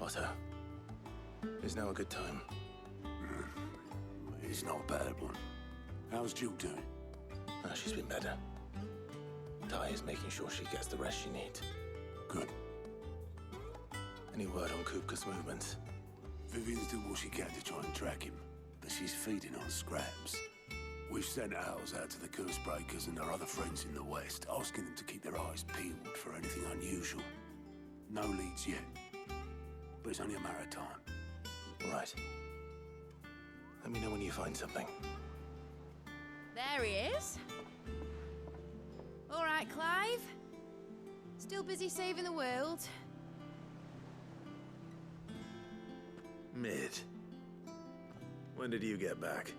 Otto. Is now a good time? It's not a bad one. How's Jill doing? Oh, she's been better. Ty is making sure she gets the rest she needs. Good. Any word on Kupka's movements? Vivian's doing what she can to try and track him, but she's feeding on scraps. We've sent ours out to the curse breakers and our other friends in the West, asking them to keep their eyes peeled for anything unusual. No leads yet, but it's only a matter of time. Right. Let me know when you find something. There he is. All right, Clive. Still busy saving the world. Mid. When did you get back?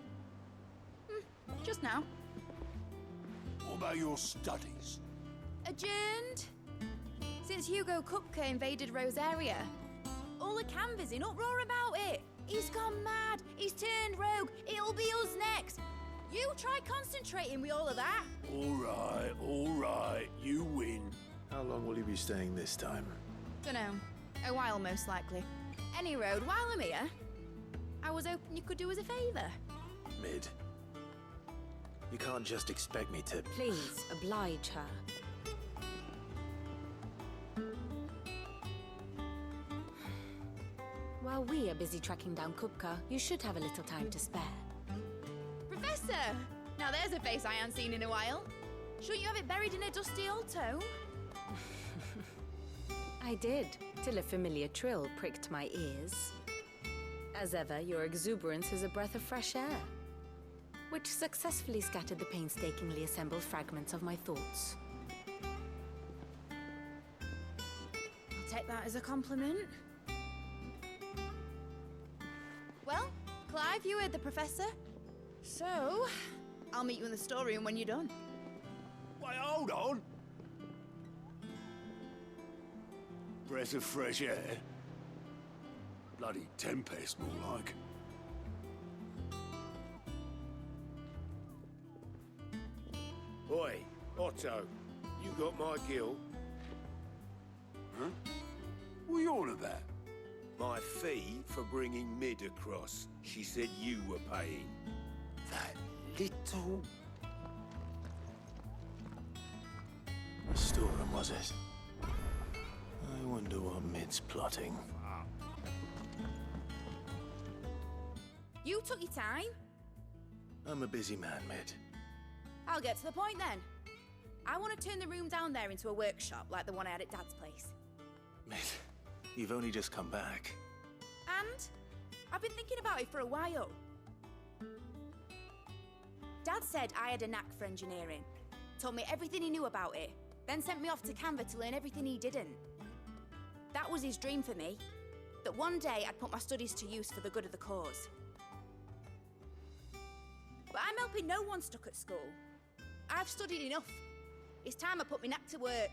Just now. What about your studies? Adjourned. Since Hugo Kupka invaded Rosaria. All the canvas in uproar about it. He's gone mad. He's turned rogue. It'll be us next. You try concentrating with all of that. All right, you win. How long will you be staying this time? Dunno. A while, most likely. Any road, while I'm here, I was hoping you could do us a favour. Mid. You can't just expect me to... Please, oblige her. While we are busy tracking down Kupka, you should have a little time to spare. Professor! Now there's a face I haven't seen in a while. Shouldn't you have it buried in a dusty old tome? I did, till a familiar trill pricked my ears. As ever, your exuberance is a breath of fresh air, which successfully scattered the painstakingly assembled fragments of my thoughts. I'll take that as a compliment. Well, Clive, you heard the professor. So, I'll meet you in the storeroom when you're done. Wait, hold on. Breath of fresh air. Bloody tempest, more like. Oi, Otto, you got my gill? Huh? What are you on about? My fee for bringing Mid across. She said you were paying. That little... The storeroom, was it? I wonder what Mid's plotting. You took your time. I'm a busy man, Mid. I'll get to the point then. I want to turn the room down there into a workshop like the one I had at Dad's place. Mid, you've only just come back. And I've been thinking about it for a while. Dad said I had a knack for engineering, told me everything he knew about it, then sent me off to Canva to learn everything he didn't. That was his dream for me, that one day I'd put my studies to use for the good of the cause. But I'm helping no one stuck at school. I've studied enough. It's time I put my knack to work.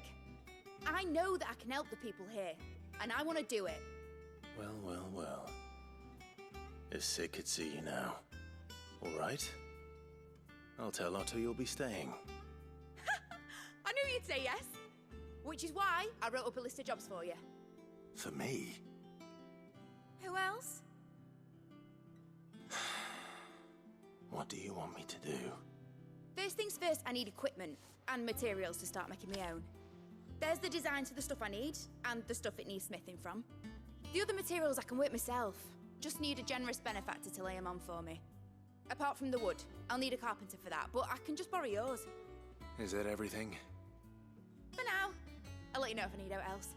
I know that I can help the people here, and I want to do it. Well, well, well. If Sid could see you now. All right. I'll tell Otto you'll be staying. I knew you'd say yes. Which is why I wrote up a list of jobs for you. For me? Who else? What do you want me to do? First things first, I need equipment and materials to start making my own. There's the designs for the stuff I need, and the stuff it needs smithing from. The other materials I can work myself. Just need a generous benefactor to lay them on for me. Apart from the wood, I'll need a carpenter for that, but I can just borrow yours. Is that everything? For now. I'll let you know if I need out else.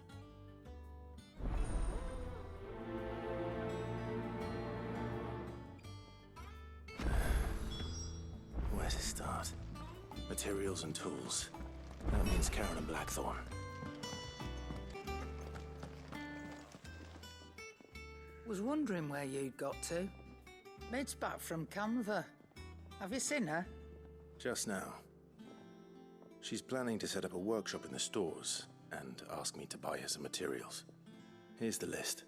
Where to start? Materials and tools. That means Karen and Blackthorn. Was wondering where you'd got to. Mid's back from Canva. Have you seen her? Just now. She's planning to set up a workshop in the stores and ask me to buy her some materials. Here's the list.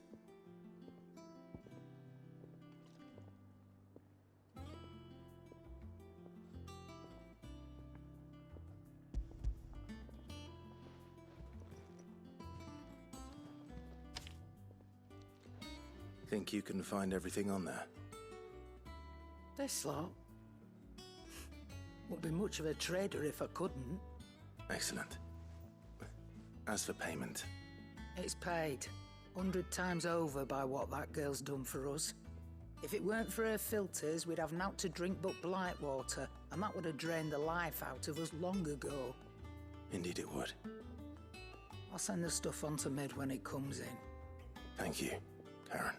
Think you can find everything on there? This lot? Wouldn't be much of a trader if I couldn't. Excellent. As for payment, It's paid 100 times over by what that girl's done for us. If it weren't for her filters, we'd have naught to drink but blight water, and that would have drained the life out of us long ago. indeed it would. I'll send the stuff on to Mid when it comes in. Thank you, Karen.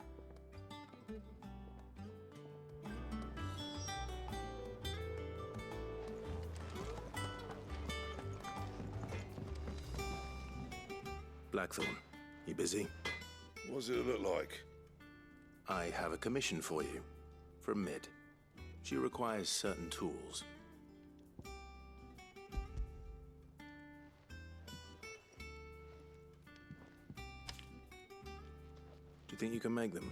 Blackthorn, you busy? What does it look like? I have a commission for you, from Mid. She requires certain tools. Do you think you can make them?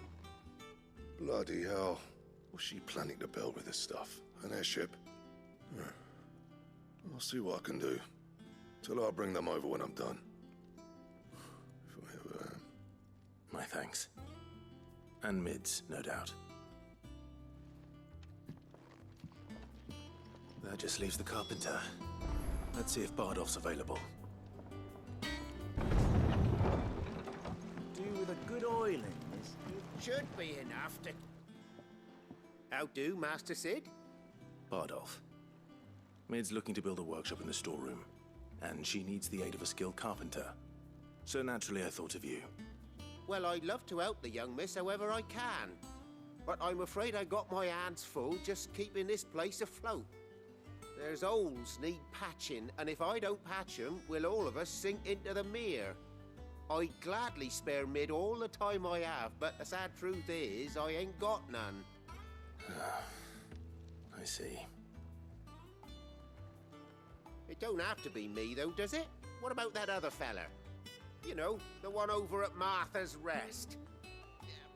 Bloody hell. What's she planning to build with this stuff? An airship? I'll see what I can do. Tell her I'll bring them over when I'm done. If I ever am. My thanks. And Mid's, no doubt. That just leaves the carpenter. Let's see if Bardolph's available. Do with a good oil in this. It should be enough to... How do, Master Sid? Bardolph. Mid's looking to build a workshop in the storeroom, and she needs the aid of a skilled carpenter. So naturally I thought of you. Well, I'd love to help the young miss however I can. But I'm afraid I got my hands full just keeping this place afloat. There's holes need patching, and if I don't patch them, we'll all of us sink into the mere. I'd gladly spare Mid all the time I have, but the sad truth is, I ain't got none. I see. It don't have to be me, though, does it? What about that other fella? You know, the one over at Martha's Rest.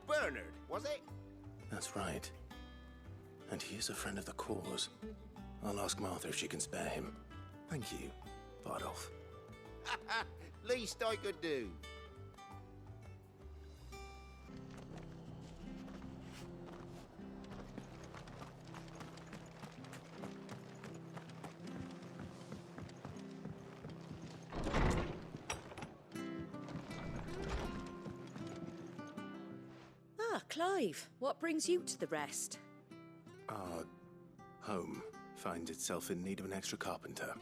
Bernard, was it? That's right. And he is a friend of the cause. I'll ask Martha if she can spare him. Thank you, Bardolph. Least I could do. Ah, Clive, what brings you to the Rest? Our home finds itself in need of an extra carpenter.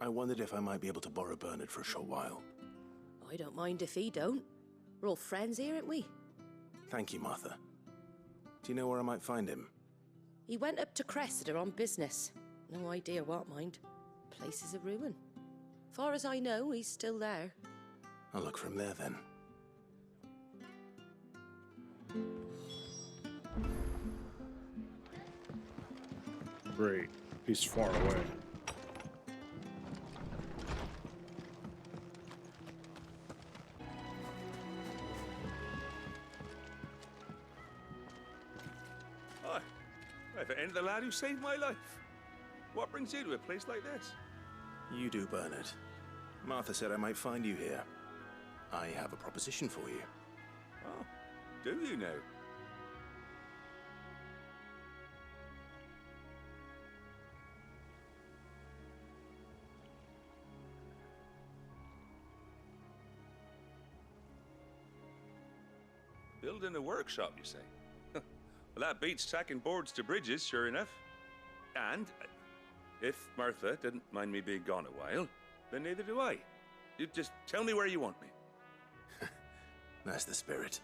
I wondered if I might be able to borrow Bernard for a short while. I don't mind if he don't. We're all friends here, aren't we? Thank you, Martha. Do you know where I might find him? He went up to Cressida on business. No idea what, mind. Place is a ruin. Far as I know, he's still there. I'll look for him there then. Great. He's far away. Hi. I've ended the lad who saved my life. What brings you to a place like this? You do, Bernard. Martha said I might find you here. I have a proposition for you. Oh, do you now? Building a workshop, you say? Well, that beats tacking boards to bridges, sure enough. And if Martha didn't mind me being gone a while, then neither do I. You just tell me where you want me. That's the spirit.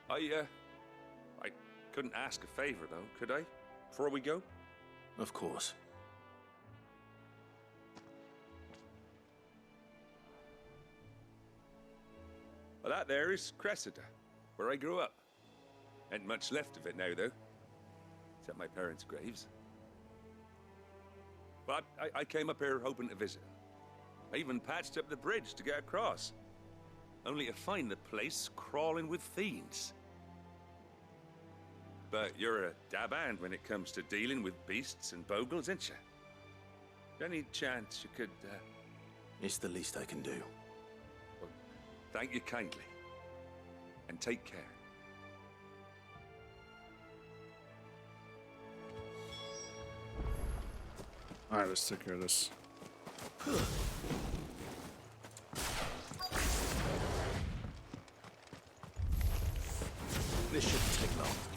I couldn't ask a favor, though, could I? Before we go? Of course. Well, that there is Cressida, where I grew up. Ain't much left of it now, though. Except my parents' graves. But I came up here hoping to visit. I even patched up the bridge to get across. Only to find the place crawling with fiends. But you're a dab hand when it comes to dealing with beasts and bogles, ain't you? Any chance you could, It's the least I can do. Well, thank you kindly. And take care. Alright, let's take care of this. This shouldn't take long.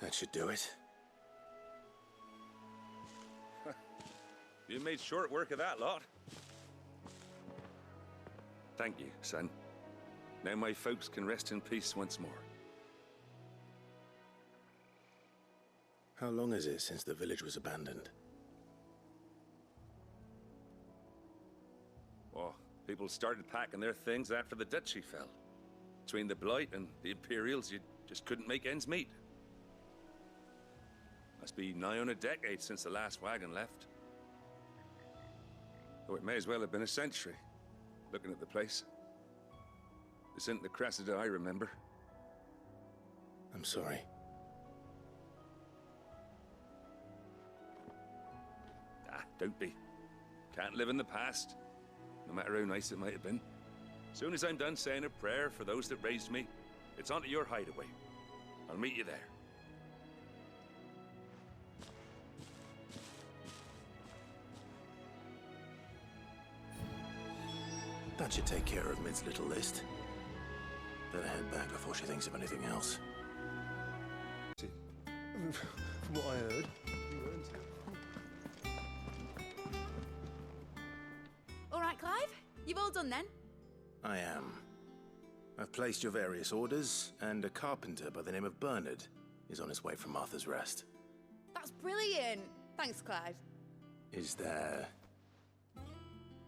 That should do it. You made short work of that lot. Thank you, son. Now my folks can rest in peace once more. How long is it since the village was abandoned? Oh, people started packing their things after the duchy fell. Between the Blight and the Imperials, you just couldn't make ends meet. Must be nigh on a decade since the last wagon left. Though it may as well have been a century, looking at the place. This isn't the Cressida I remember. I'm sorry. Ah, don't be. Can't live in the past, no matter how nice it might have been. Soon as I'm done saying a prayer for those that raised me, it's onto your hideaway. I'll meet you there. That should take care of Mid's little list. Better head back before she thinks of anything else. From what I heard, you weren't. All right, Clive? You've all done then? I am. I've placed your various orders, and a carpenter by the name of Bernard is on his way from Arthur's Rest. That's brilliant. Thanks, Clive. Is there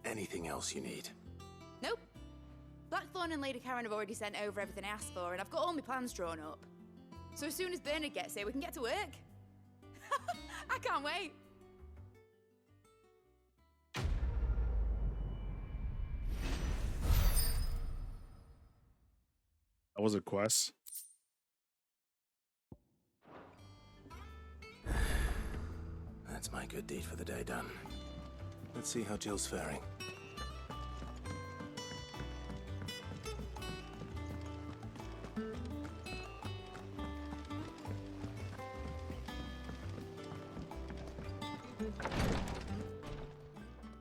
anything else you need? Nope. Blackthorn and Lady Karen have already sent over everything I asked for, and I've got all my plans drawn up. So as soon as Bernard gets here, we can get to work. I can't wait. That was a quest. That's my good deed for the day done. Let's see how Jill's faring.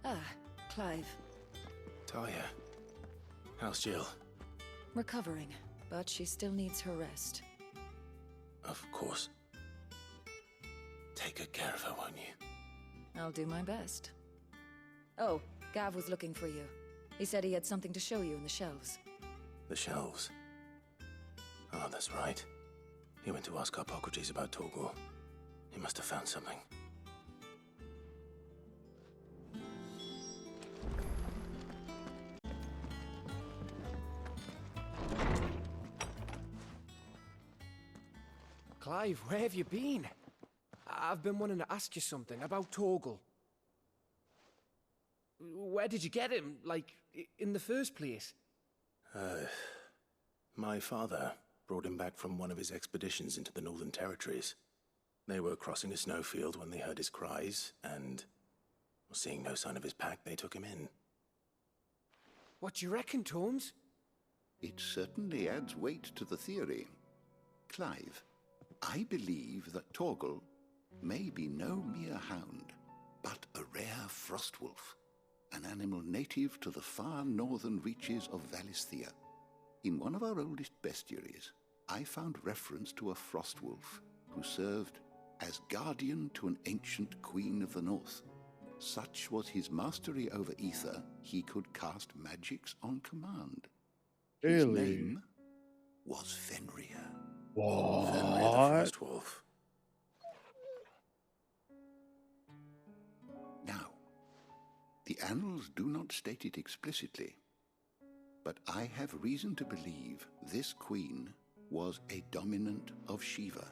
Ah, Clive. Talia, how's Jill? Recovering, but she still needs her rest. Of course. Take good care of her, won't you? I'll do my best. Oh, Gav was looking for you. He said he had something to show you in the shelves. The shelves. Oh, that's right. He went to ask Harpocrates about Torgor. He must have found something. Clive, where have you been? I've been wanting to ask you something about Torgal. Where did you get him, like, in the first place? My father brought him back from one of his expeditions into the Northern Territories. They were crossing a snowfield when they heard his cries, and seeing no sign of his pack, they took him in. What do you reckon, Tomes? It certainly adds weight to the theory. Clive, I believe that Torgal may be no mere hound, but a rare frostwolf, an animal native to the far northern reaches of Valisthea. In one of our oldest bestiaries, I found reference to a frostwolf who served as guardian to an ancient queen of the north. Such was his mastery over ether, he could cast magics on command. His Really? name was Fenrir. What? Fenrir the Frostwolf. Now, the annals do not state it explicitly, but I have reason to believe this queen was a dominant of Shiva,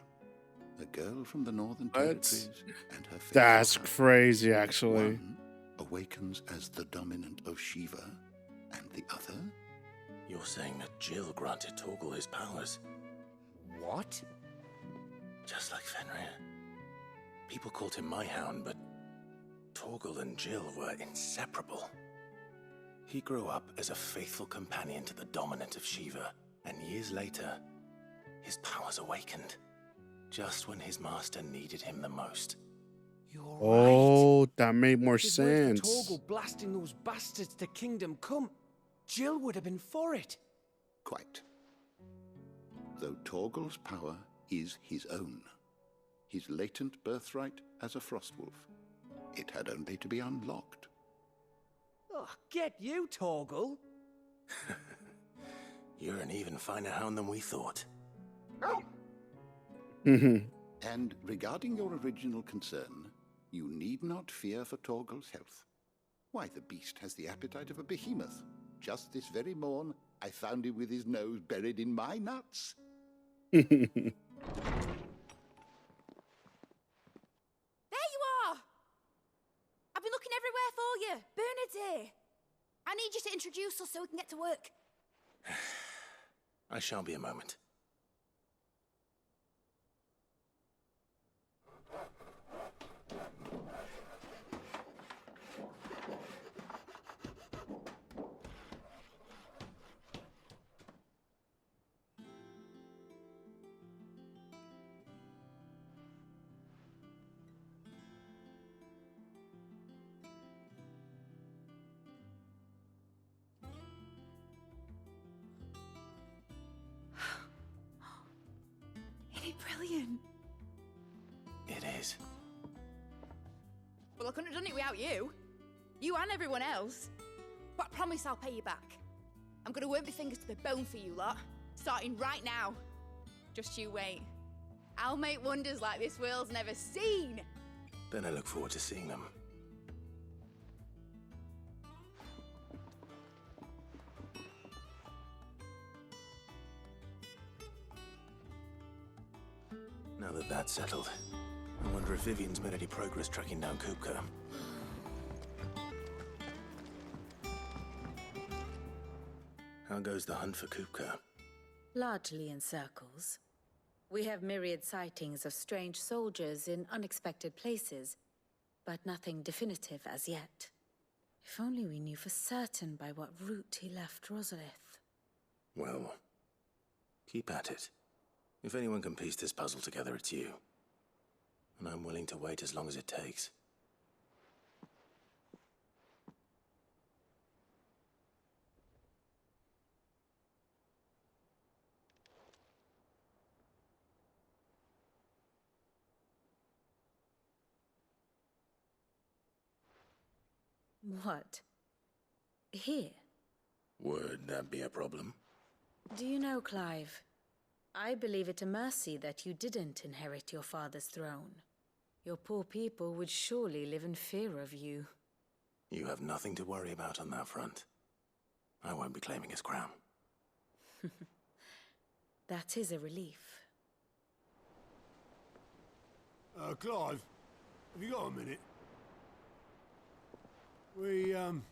a girl from the Northern Territories, and her That's crazy, actually. One awakens as the dominant of Shiva, and the other? You're saying that Jill granted Torgal his powers? What? Just like Fenrir. People called him my hound, but Torgal and Jill were inseparable. He grew up as a faithful companion to the dominant of Shiva, and years later, his powers awakened, just when his master needed him the most. You're Oh, that made more If it weren't for sense. Torgal blasting those bastards to Kingdom Come, Jill would have been for it. Quite. Though Torgal's power is his own, his latent birthright as a Frostwolf. It had only to be unlocked. Oh, get you, Torgal. You're an even finer hound than we thought. And regarding your original concern, you need not fear for Torgal's health. Why, the beast has the appetite of a behemoth. Just this very morn, I found him with his nose buried in my nuts. There you are! I've been looking everywhere for you. Bernard's here. I need you to introduce us so we can get to work. I shall be a moment. Brilliant. It is. Well, I couldn't have done it without you. You and everyone else. But I promise I'll pay you back. I'm gonna work my fingers to the bone for you lot, starting right now. Just you wait. I'll make wonders like this world's never seen. Then I look forward to seeing them. Now that that's settled, I wonder if Vivian's made any progress tracking down Kupka. How goes the hunt for Kupka? Largely in circles. We have myriad sightings of strange soldiers in unexpected places, but nothing definitive as yet. If only we knew for certain by what route he left Rosalith. Well, keep at it. If anyone can piece this puzzle together, it's you. And I'm willing to wait as long as it takes. What? Here? Would that be a problem? Do you know, Clive? I believe it a mercy that you didn't inherit your father's throne. Your poor people would surely live in fear of you. You have nothing to worry about on that front. I won't be claiming his crown. That is a relief. Clive, have you got a minute? We, have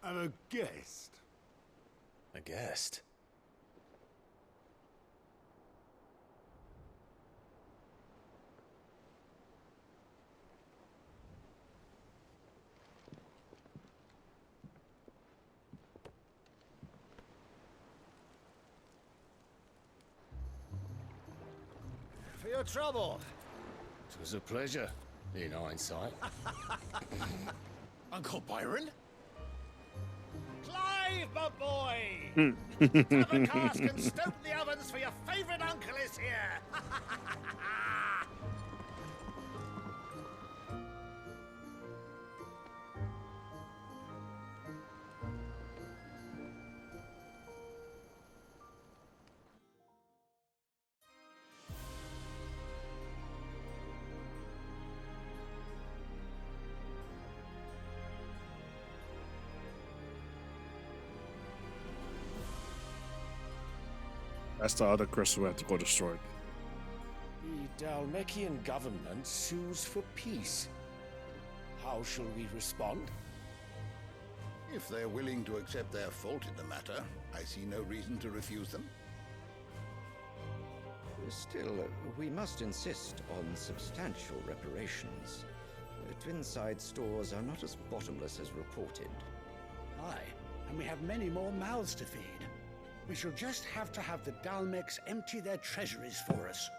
a guest. A guest? For your trouble. It was a pleasure, in hindsight. Uncle Byron? Clive, my boy! Tavern cask and stoke the ovens for your favourite uncle is here! That's the other crystal we have to go destroy. The Dalmekian government sues for peace. How shall we respond? If they're willing to accept their fault in the matter, I see no reason to refuse them. Still, we must insist on substantial reparations. Twinside stores are not as bottomless as reported. Aye, and we have many more mouths to feed. We shall just have to have the Dalmecs empty their treasuries for us.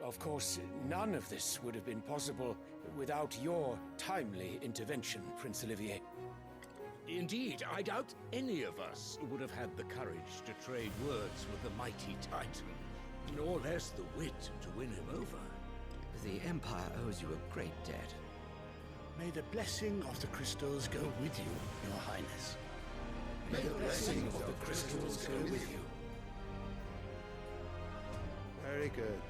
Of course, none of this would have been possible without your timely intervention, Prince Olivier. Indeed, I doubt any of us would have had the courage to trade words with the mighty Titan, nor less the wit to win him over. The Empire owes you a great debt. May the blessing of the crystals go with you, Your Highness. May the blessing of the crystals go with you. Very good.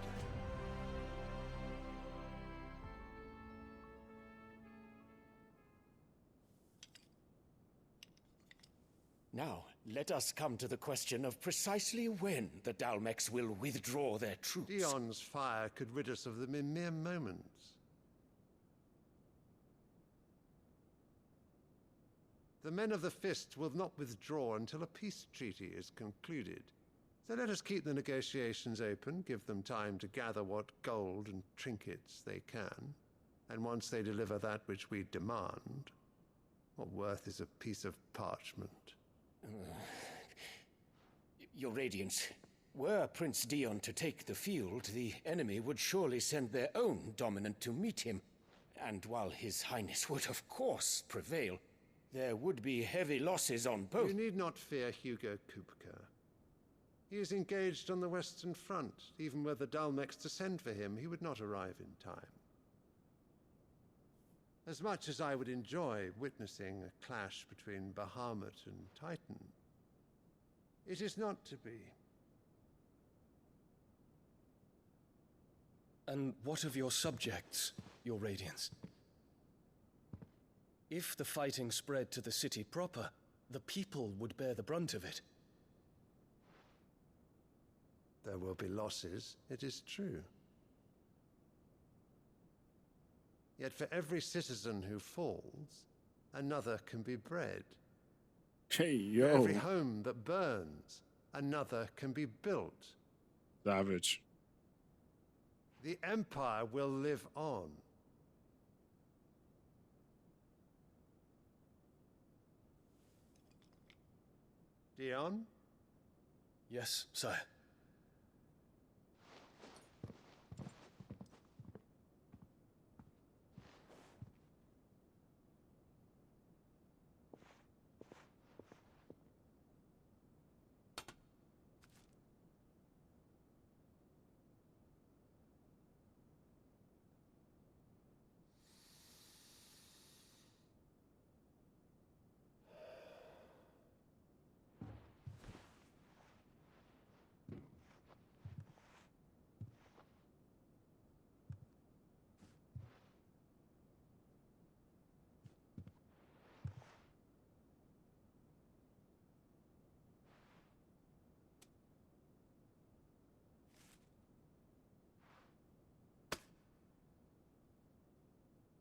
Now, let us come to the question of precisely when the Dalmex will withdraw their troops. Dion's fire could rid us of them in mere moments. The men of the Fist will not withdraw until a peace treaty is concluded. So let us keep the negotiations open, give them time to gather what gold and trinkets they can. And once they deliver that which we demand, what worth is a piece of parchment? Your Radiance, were Prince Dion to take the field, the enemy would surely send their own dominant to meet him. And while His Highness would of course prevail, there would be heavy losses on both. You need not fear Hugo Kupka. He is engaged on the Western Front. Even were the Dalmex to send for him, he would not arrive in time. As much as I would enjoy witnessing a clash between Bahamut and Titan, it is not to be. And what of your subjects, Your Radiance? If the fighting spread to the city proper, the people would bear the brunt of it. There will be losses, it is true. Yet for every citizen who falls, another can be bred. Hey, yo. For every home that burns, another can be built. Savage. The Empire will live on. Dion? Yes, sire.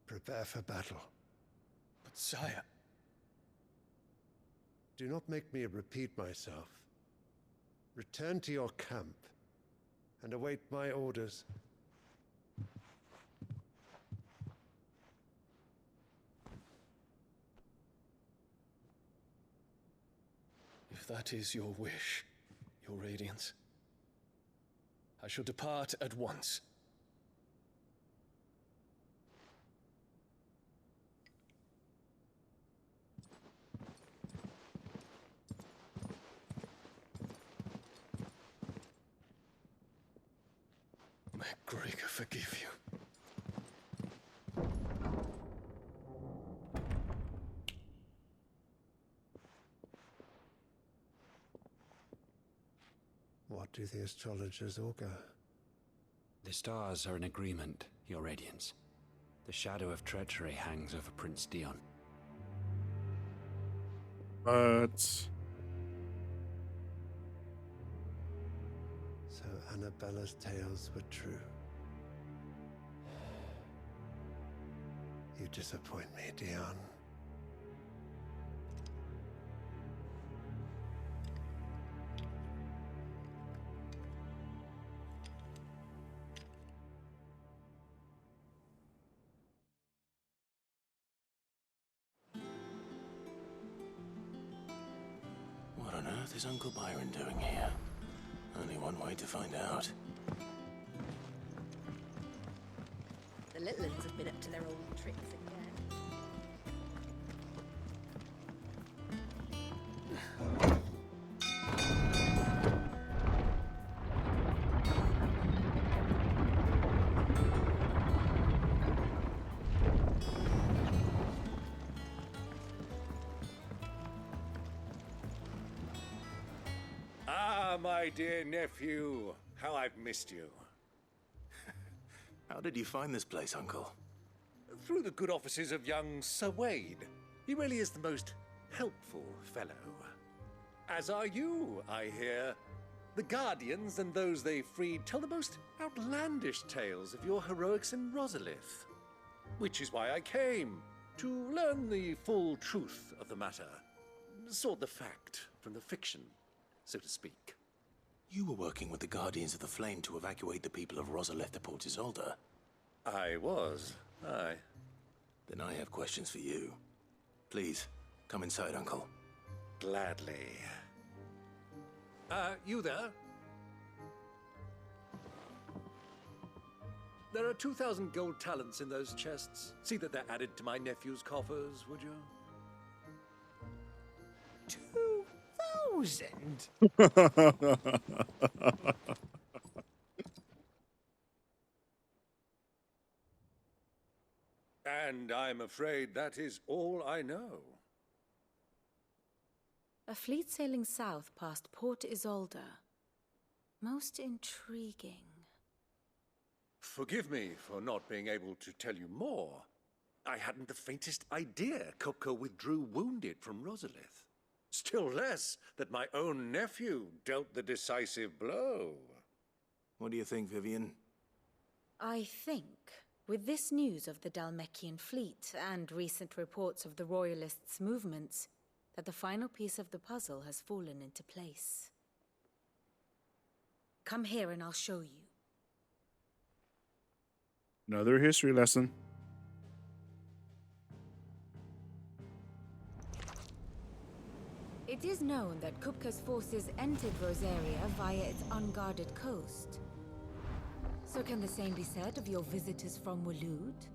Prepare for battle. But sire... Do not make me repeat myself. Return to your camp and await my orders. If that is your wish, Your Radiance, I shall depart at once. May Gregor forgive you. What do the astrologers augur? The stars are in agreement, Your Radiance. The shadow of treachery hangs over Prince Dion. But... So Annabella's tales were true. You disappoint me, Dion. What on earth is Uncle Byron doing here? Only one way to find out. The little ones have been up to their old tricks again. my dear nephew. How I've missed you. How did you find this place, Uncle? Through the good offices of young Sir Wade. He really is the most helpful fellow. As are you, I hear. The Guardians and those they freed tell the most outlandish tales of your heroics in Rosalith. Which is why I came, to learn the full truth of the matter. Sort the fact from the fiction, so to speak. You were working with the Guardians of the Flame to evacuate the people of Rosalith to Port Isolde. I was, aye. Then I have questions for you. Please, come inside, Uncle. Gladly. You there? There are 2,000 gold talents in those chests. See that they're added to my nephew's coffers, would you? 2,000? And I'm afraid that is all I know. A fleet sailing south past Port Isolde. Most intriguing. Forgive me for not being able to tell you more. I hadn't the faintest idea Kupka withdrew wounded from Rosalith. Still less that my own nephew dealt the decisive blow. What do you think, Vivian? I think, with this news of the Dhalmekian fleet and recent reports of the Royalists' movements, that the final piece of the puzzle has fallen into place. Come here and I'll show you. Another history lesson. It is known that Kupka's forces entered Rosaria via its unguarded coast. So can the same be said of your visitors from Waloed?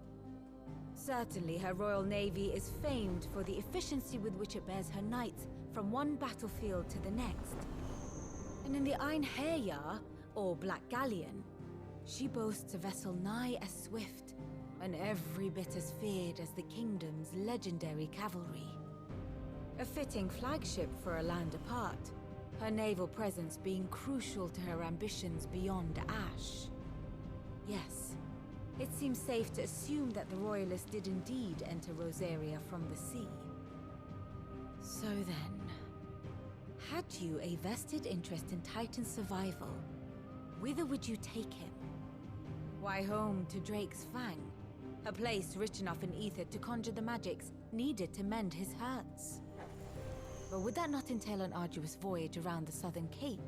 Certainly, her Royal Navy is famed for the efficiency with which it bears her knights from one battlefield to the next. And in the Einherjar, or Black Galleon, she boasts a vessel nigh as swift and every bit as feared as the kingdom's legendary cavalry. A fitting flagship for a land apart, her naval presence being crucial to her ambitions beyond Ash. Yes, it seems safe to assume that the Royalists did indeed enter Rosaria from the sea. So then, had you a vested interest in Titan's survival, whither would you take him? Why, home to Drake's Fang, a place rich enough in ether to conjure the magics needed to mend his hurts. But would that not entail an arduous voyage around the southern cape?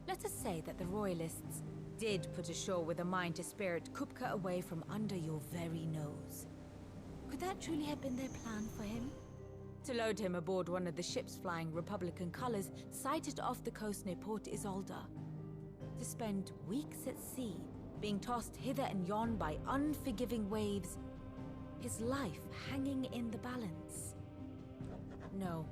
Let us say that the Royalists did put ashore with a mind to spirit Kupka away from under your very nose. Could that truly have been their plan for him? To load him aboard one of the ships flying Republican colors sighted off the coast near Port Isolde. To spend weeks at sea, being tossed hither and yon by unforgiving waves, his life hanging in the balance. No.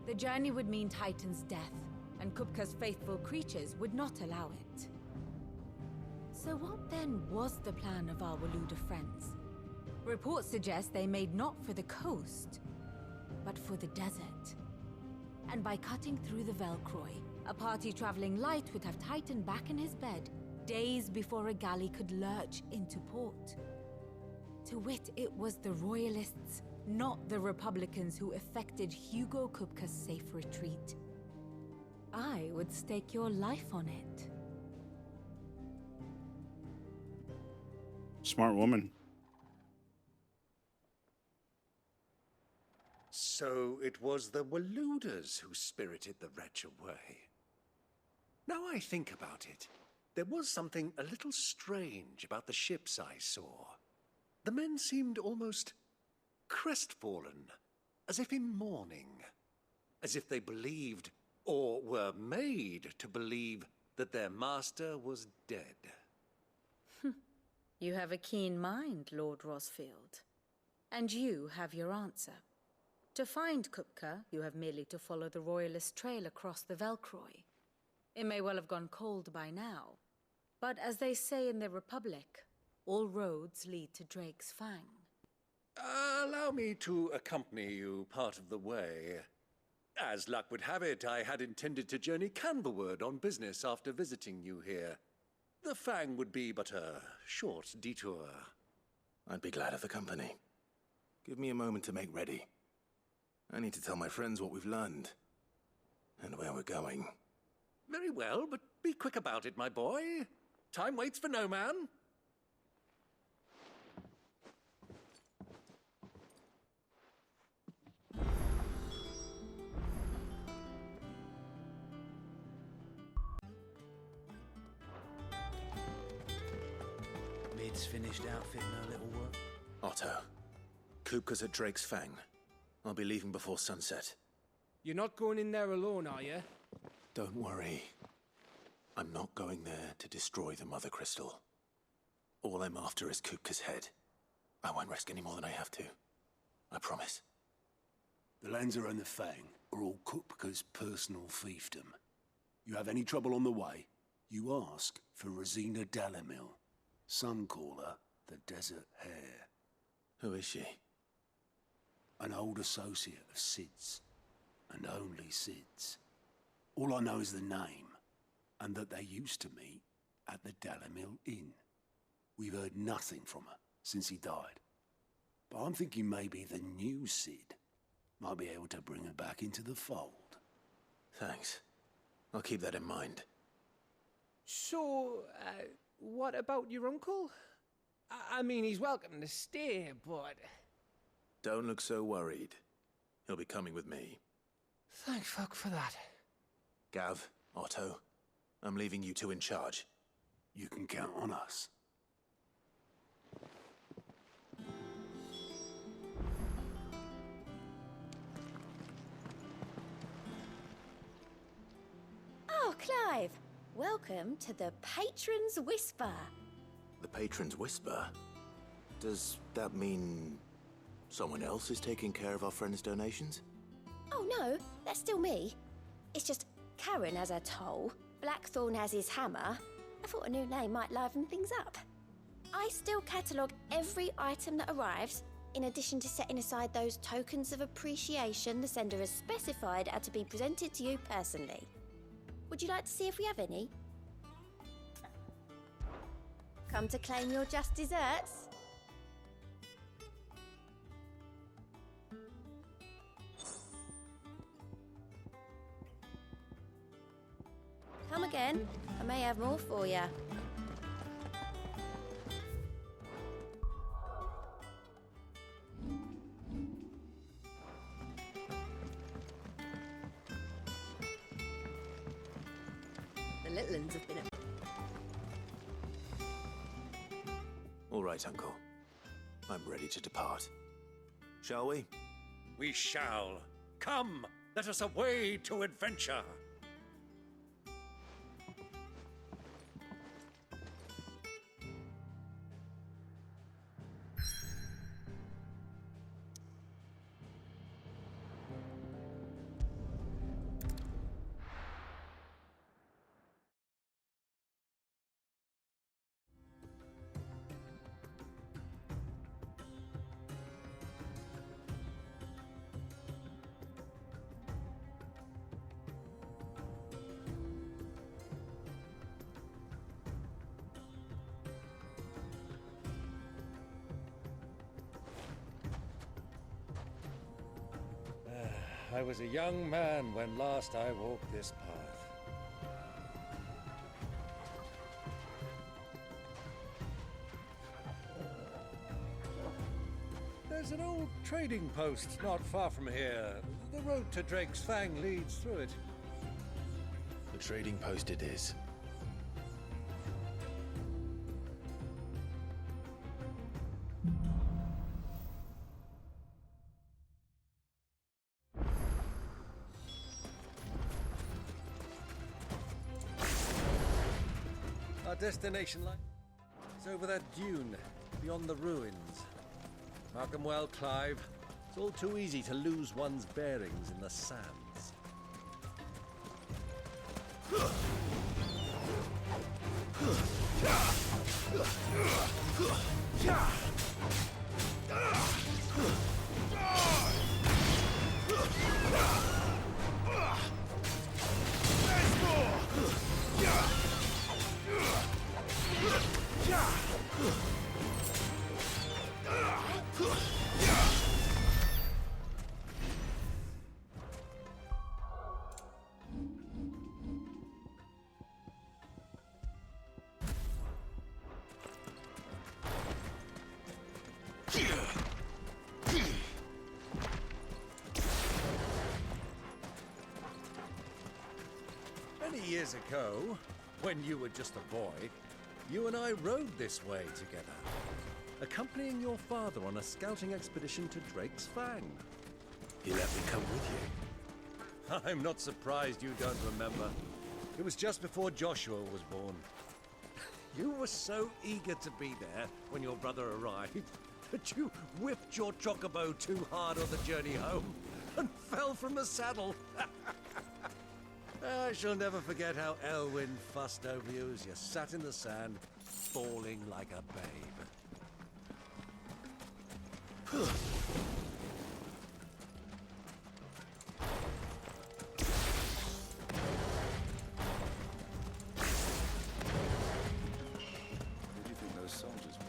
The journey would mean Titan's death, and Kupka's faithful creatures would not allow it. So what then was the plan of our Waloed friends? Reports suggest they made not for the coast, but for the desert. And by cutting through the Velcroy, a party traveling light would have Titan back in his bed days before a galley could lurch into port. To wit, it was the Royalists, not the Republicans, who effected Hugo Kupka's safe retreat. I would stake your life on it. Smart woman. So it was the Waloeders who spirited the wretch away. Now I think about it, there was something a little strange about the ships I saw. The men seemed almost crestfallen, as if in mourning, as if they believed, or were made to believe, that their master was dead. You have a keen mind, Lord Rosfield. And you have your answer. To find Kupka, you have merely to follow the Royalist trail across the Velcroy. It may well have gone cold by now, but as they say in the Republic, all roads lead to Drake's Fang. Allow me to accompany you part of the way. As luck would have it, I had intended to journey Canverward on business after visiting you here. The Fang would be but a short detour. I'd be glad of the company. Give me a moment to make ready. I need to tell my friends what we've learned. And where we're going. Very well, but be quick about it, my boy. Time waits for no man. Mid's finished outfitting her little work. Otto, Kupka's at Drake's Fang. I'll be leaving before sunset. You're not going in there alone, are you? Don't worry. I'm not going there to destroy the Mother Crystal. All I'm after is Kupka's head. I won't risk any more than I have to. I promise. The Lancer and the Fang are all Kupka's personal fiefdom. You have any trouble on the way, you ask for Rosina Dalamil. Some call her the Desert Hare. Who is she? An old associate of Sid's, and only Sid's. All I know is the name, and that they used to meet at the Dalamil Inn. We've heard nothing from her since he died. But I'm thinking maybe the new Sid might be able to bring her back into the fold. Thanks. I'll keep that in mind. So, what about your uncle? I mean, he's welcome to stay, but... Don't look so worried. He'll be coming with me. Thank fuck for that. Gav, Otto, I'm leaving you two in charge. You can count on us. Oh, Clive! Welcome to the Patron's Whisper. The Patron's Whisper? Does that mean someone else is taking care of our friends' donations? Oh no, that's still me. It's just Karen has her toll, Blackthorn has his hammer. I thought a new name might liven things up. I still catalogue every item that arrives, in addition to setting aside those tokens of appreciation the sender has specified are to be presented to you personally. Would you like to see if we have any? Come to claim your just desserts? Come again. I may have more for you. The little uns have been a... All right, Uncle. I'm ready to depart. Shall we? We shall. Come, let us away to adventure. I was a young man when last I walked this path. There's an old trading post not far from here. The road to Drake's Fang leads through it. The trading post it is. Our destination line is over that dune, beyond the ruins. Mark 'em well, Clive. It's all too easy to lose one's bearings in the sands. Many years ago, when you were just a boy, you and I rode this way together, accompanying your father on a scouting expedition to Drake's Fang. He let me come with you. I'm not surprised you don't remember. It was just before Joshua was born. You were so eager to be there when your brother arrived that you whipped your chocobo too hard on the journey home and fell from the saddle. I shall never forget how Elwyn fussed over you as you sat in the sand, bawling like a babe. Who do you think those soldiers were?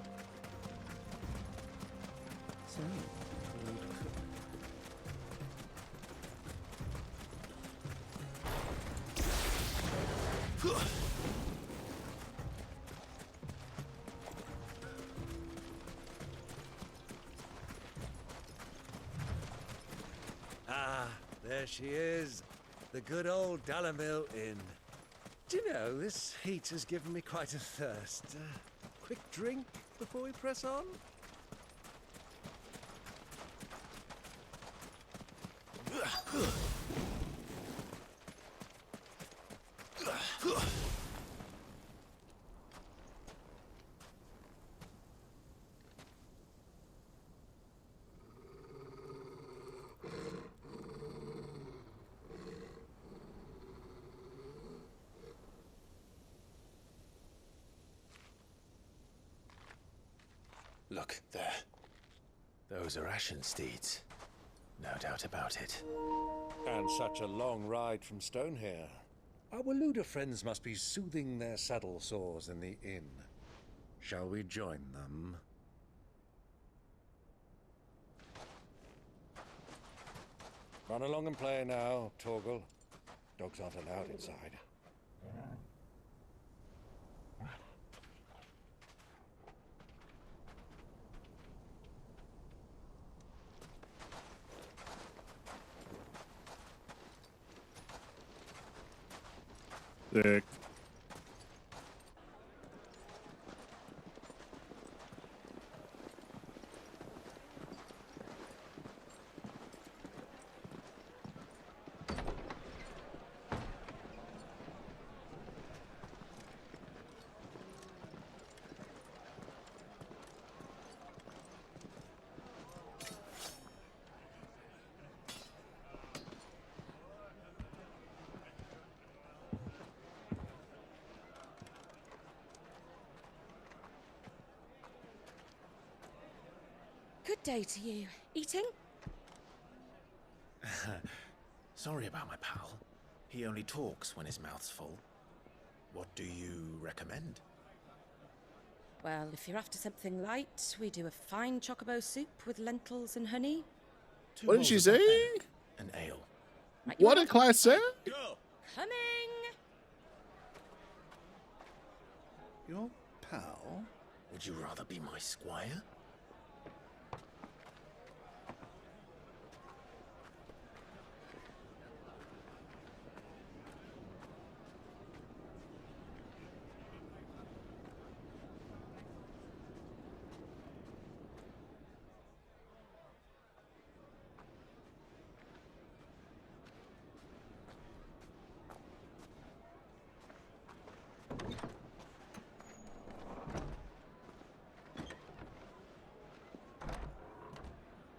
Ah, there she is. The good old Dalamil Inn. Do you know, this heat has given me quite a thirst. Quick drink before we press on? Look, there. Those are Ashen steeds. No doubt about it. And such a long ride from Stonehair. Our Waluda friends must be soothing their saddle sores in the inn. Shall we join them? Run along and play now, Torgal. Dogs aren't allowed inside. Sick. Good day to you. Eating? Sorry about my pal. He only talks when his mouth's full. What do you recommend? Well, if you're after something light, we do a fine chocobo soup with lentils and honey. What did she say? An ale. Right, What did Class say? Coming! Your pal? Would you rather be my squire?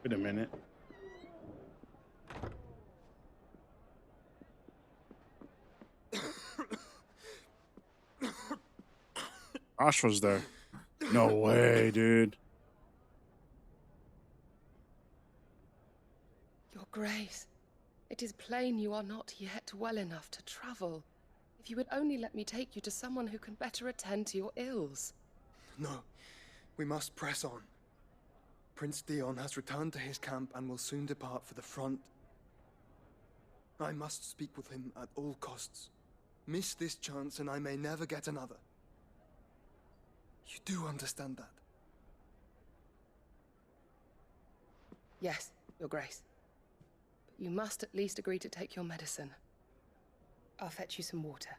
Wait a minute. Ash was there. No way, dude. Your Grace, it is plain you are not yet well enough to travel. If you would only let me take you to someone who can better attend to your ills. No, We must press on. Prince Dion has returned to his camp and will soon depart for the front. I must speak with him at all costs. Miss this chance and I may never get another. You do understand that? Yes, Your Grace. But you must at least agree to take your medicine. I'll fetch you some water.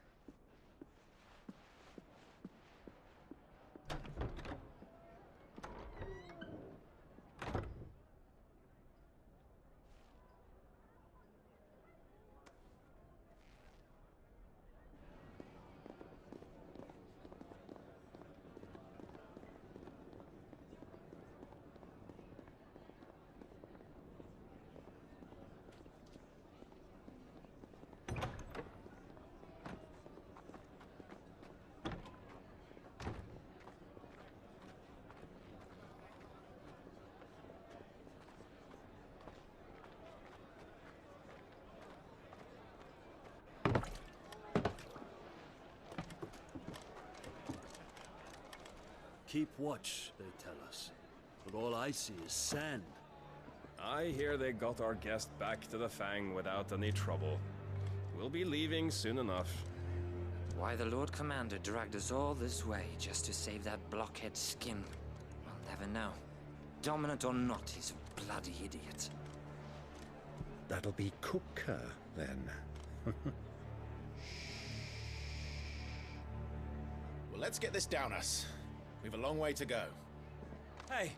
Keep watch, they tell us. But all I see is sand. I hear they got our guest back to the Fang without any trouble. We'll be leaving soon enough. Why the Lord Commander dragged us all this way just to save that blockhead's skin, we'll never know. Dominant or not, he's a bloody idiot. That'll be Cooker, then. Well, let's get this down us. We've a long way to go. Hey,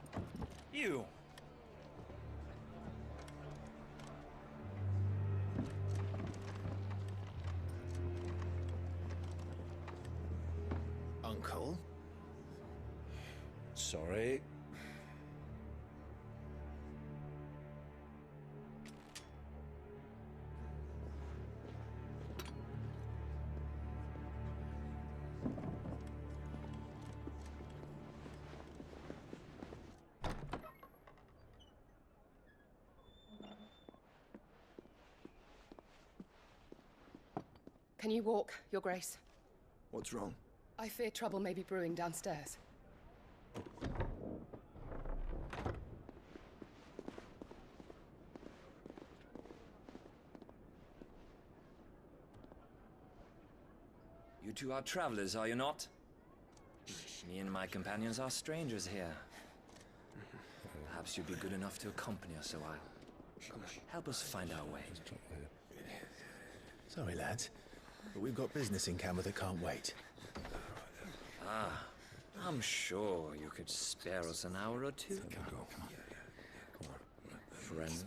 you! Uncle? Sorry. Can you walk, Your Grace? What's wrong? I fear trouble may be brewing downstairs. You two are travelers, are you not? Me and my companions are strangers here. Perhaps you'd be good enough to accompany us a while. Help us find our way. Sorry, lads, but we've got business in camera that can't wait. Ah, I'm sure you could spare us an hour or two. Come on. Friend.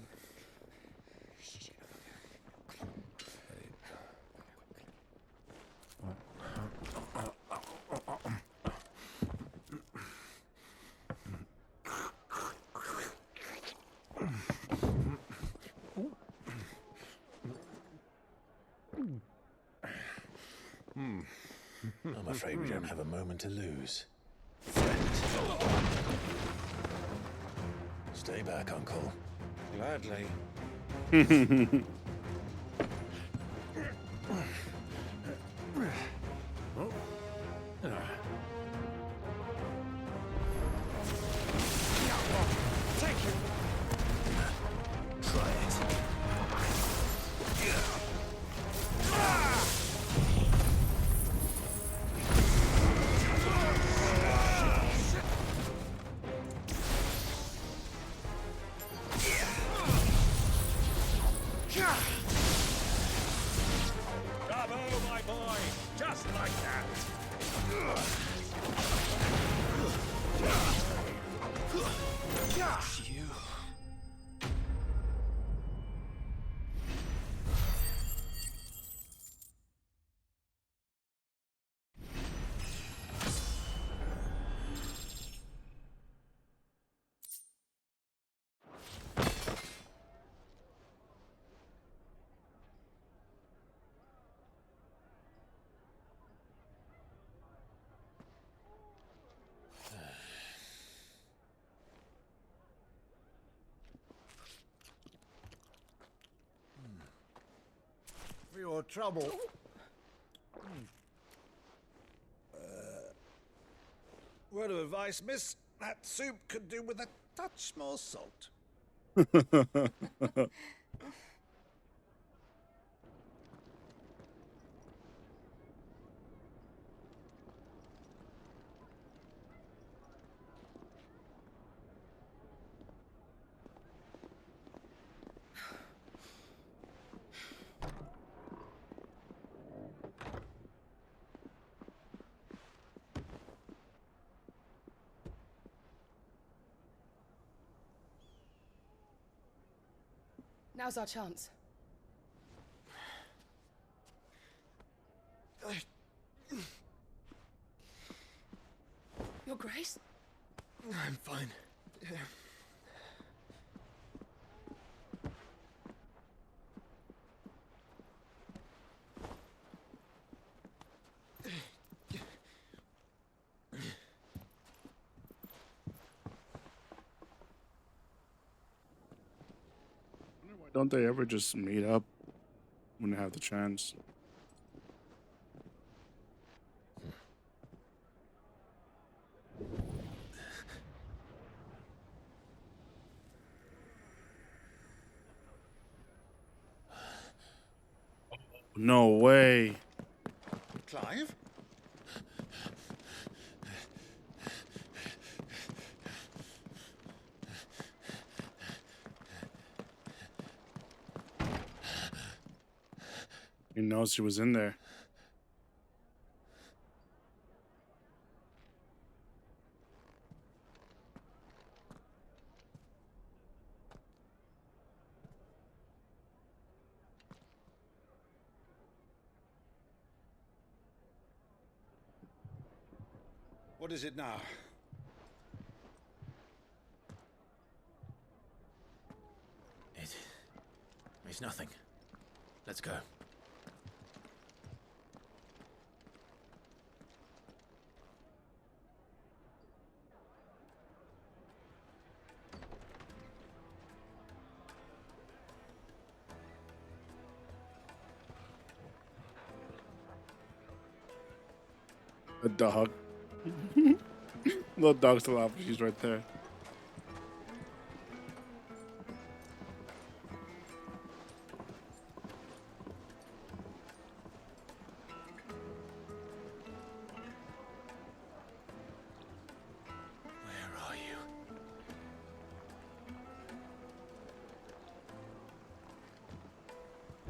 I'm afraid we don't have a moment to lose. Stay back, Uncle. Gladly. Take it. Try it. Bravo, my boy! Just like that! You. For your trouble. Word of advice, miss. That soup could do with a touch more salt. Now's our chance. Your Grace? I'm fine. Don't they ever just meet up when they have the chance? No way. Clive? He knows she was in there. What is it now? It's nothing. Let's go. A dog. Little dog's still out. She's right there. Where are you?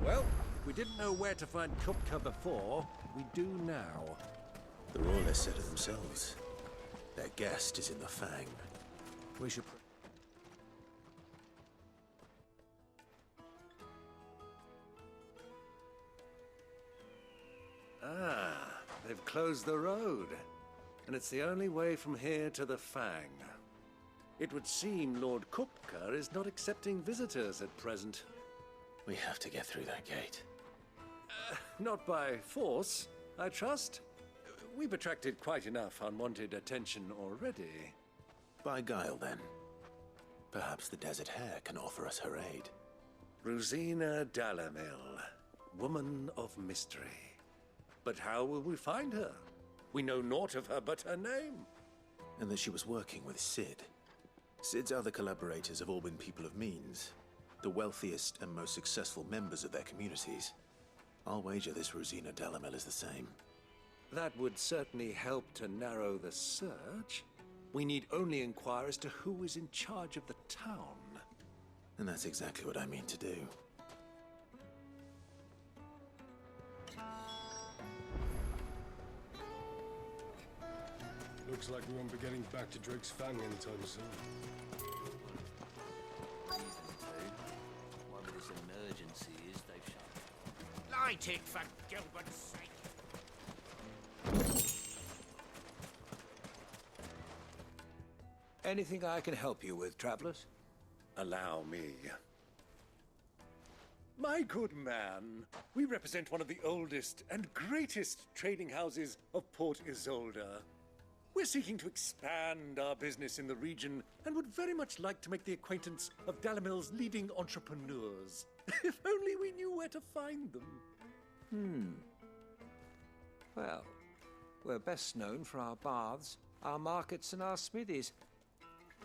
Well, if we didn't know where to find Kupka before, we do now. The Royalists said it themselves. Their guest is in the Fang. We should... Ah, they've closed the road. And it's the only way from here to the Fang. It would seem Lord Kupka is not accepting visitors at present. We have to get through that gate. Not by force, I trust. We've attracted quite enough unwanted attention already. By guile, then. Perhaps the Desert Hare can offer us her aid. Rosina Dalamil, woman of mystery. But how will we find her? We know naught of her but her name. And that she was working with Sid. Sid's other collaborators have all been people of means. The wealthiest and most successful members of their communities. I'll wager this Rosina Dalamil is the same. That would certainly help to narrow the search. We need only inquire as to who is in charge of the town. And that's exactly what I mean to do. Looks like we won't be getting back to Drake's Fang anytime soon. One of this emergency is they've shut. Light it, for Gilbert's sake! Anything I can help you with, travelers? Allow me. My good man, we represent one of the oldest and greatest trading houses of Port Isolde. We're seeking to expand our business in the region and would very much like to make the acquaintance of Dalamil's leading entrepreneurs. If only we knew where to find them. Well, we're best known for our baths, our markets, and our smithies.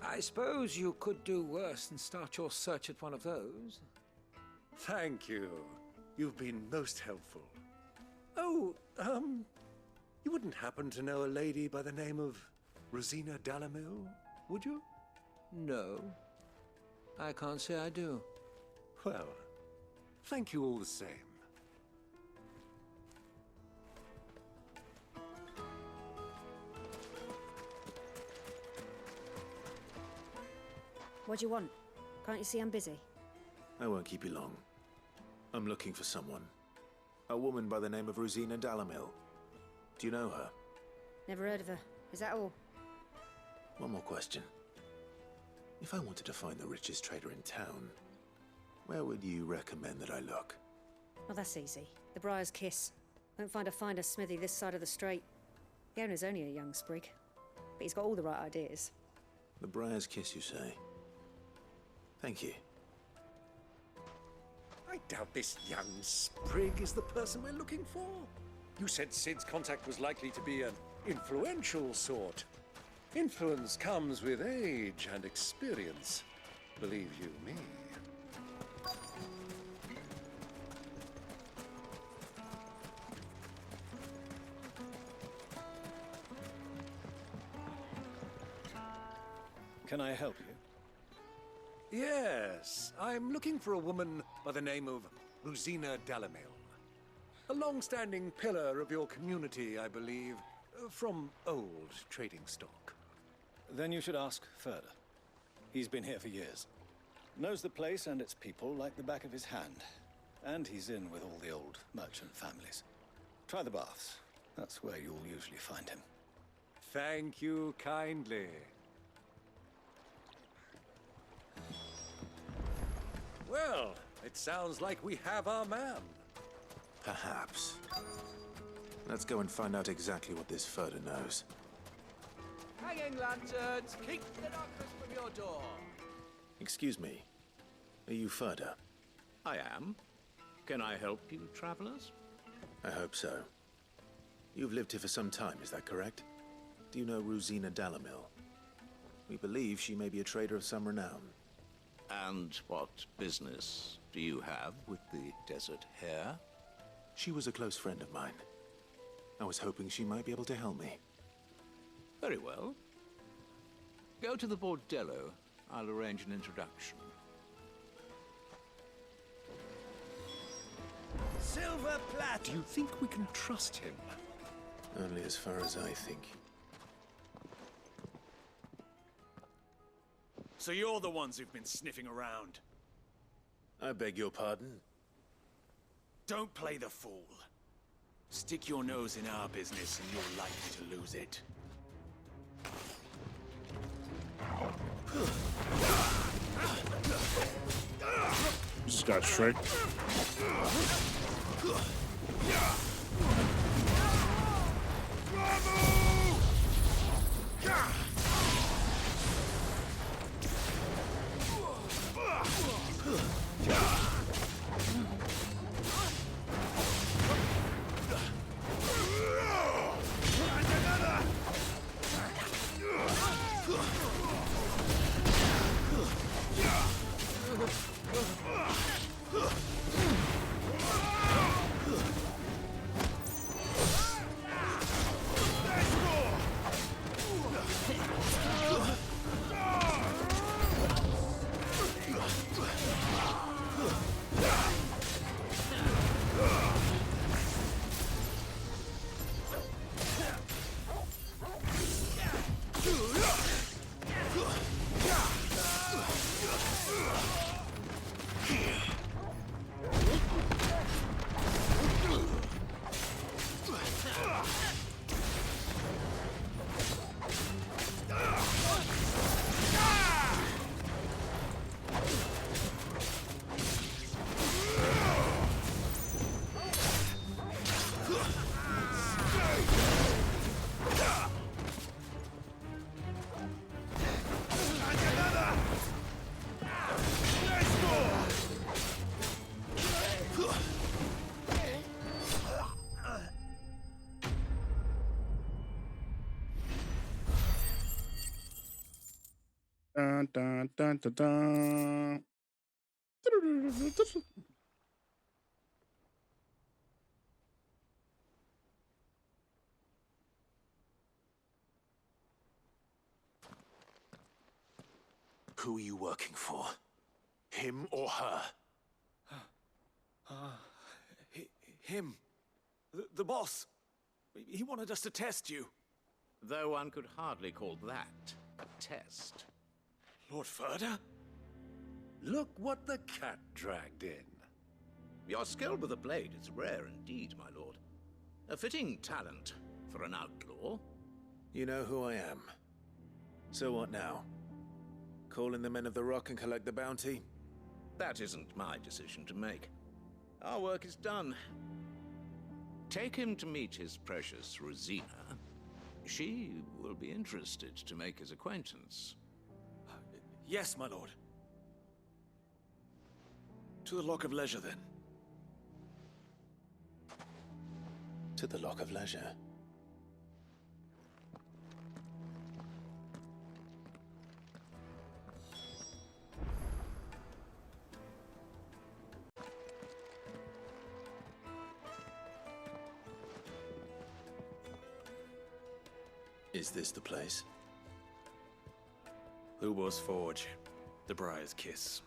I suppose you could do worse than start your search at one of those. Thank you. You've been most helpful. Oh, you wouldn't happen to know a lady by the name of Rosina Dalamil, would you? No. I can't say I do. Well, thank you all the same. What do you want? Can't you see I'm busy? I won't keep you long. I'm looking for someone. A woman by the name of Rosina Dalamil. Do you know her? Never heard of her. Is that all? One more question. If I wanted to find the richest trader in town, where would you recommend that I look? Oh, that's easy. The Briar's Kiss. Won't find a finer smithy this side of the strait. The owner's only a young sprig, but he's got all the right ideas. The Briar's Kiss, you say? Thank you. I doubt this young sprig is the person we're looking for. You said Sid's contact was likely to be an influential sort. Influence comes with age and experience, believe you me. Can I help you? Yes, I'm looking for a woman by the name of Rosina Dalamil. A long-standing pillar of your community, I believe, from old trading stock. Then you should ask further. He's been here for years. Knows the place and its people like the back of his hand. And he's in with all the old merchant families. Try the baths. That's where you'll usually find him. Thank you kindly. Well, it sounds like we have our man. Perhaps. Let's go and find out exactly what this Furder knows. Hanging lanterns, keep the darkness from your door. Excuse me. Are you Furder? I am. Can I help you, travelers? I hope so. You've lived here for some time, is that correct? Do you know Rosina Dalamil? We believe she may be a trader of some renown. And what business do you have with the desert hare? She was a close friend of mine. I was hoping she might be able to help me. Very well. Go to the bordello. I'll arrange an introduction. Silver plat! Do you think we can trust him? Only as far as I think. So you're the ones who've been sniffing around? I beg your pardon? Don't play the fool. Stick your nose in our business and you're likely to lose it. Just got tricked. Dun, dun, dun, dun, dun. Who are you working for? Him or her? Him. The boss. He wanted us to test you. Though one could hardly call that a test. Lord Furder? Look what the cat dragged in. Your skill with the blade is rare indeed, my lord. A fitting talent for an outlaw. You know who I am. So what now? Call in the Men of the Rock and collect the bounty? That isn't my decision to make. Our work is done. Take him to meet his precious Rosina. She will be interested to make his acquaintance. Yes, my lord. To the Lock of Leisure, then. To the Lock of Leisure. Is this the place? Lubor's Forge. The Briar's Kiss.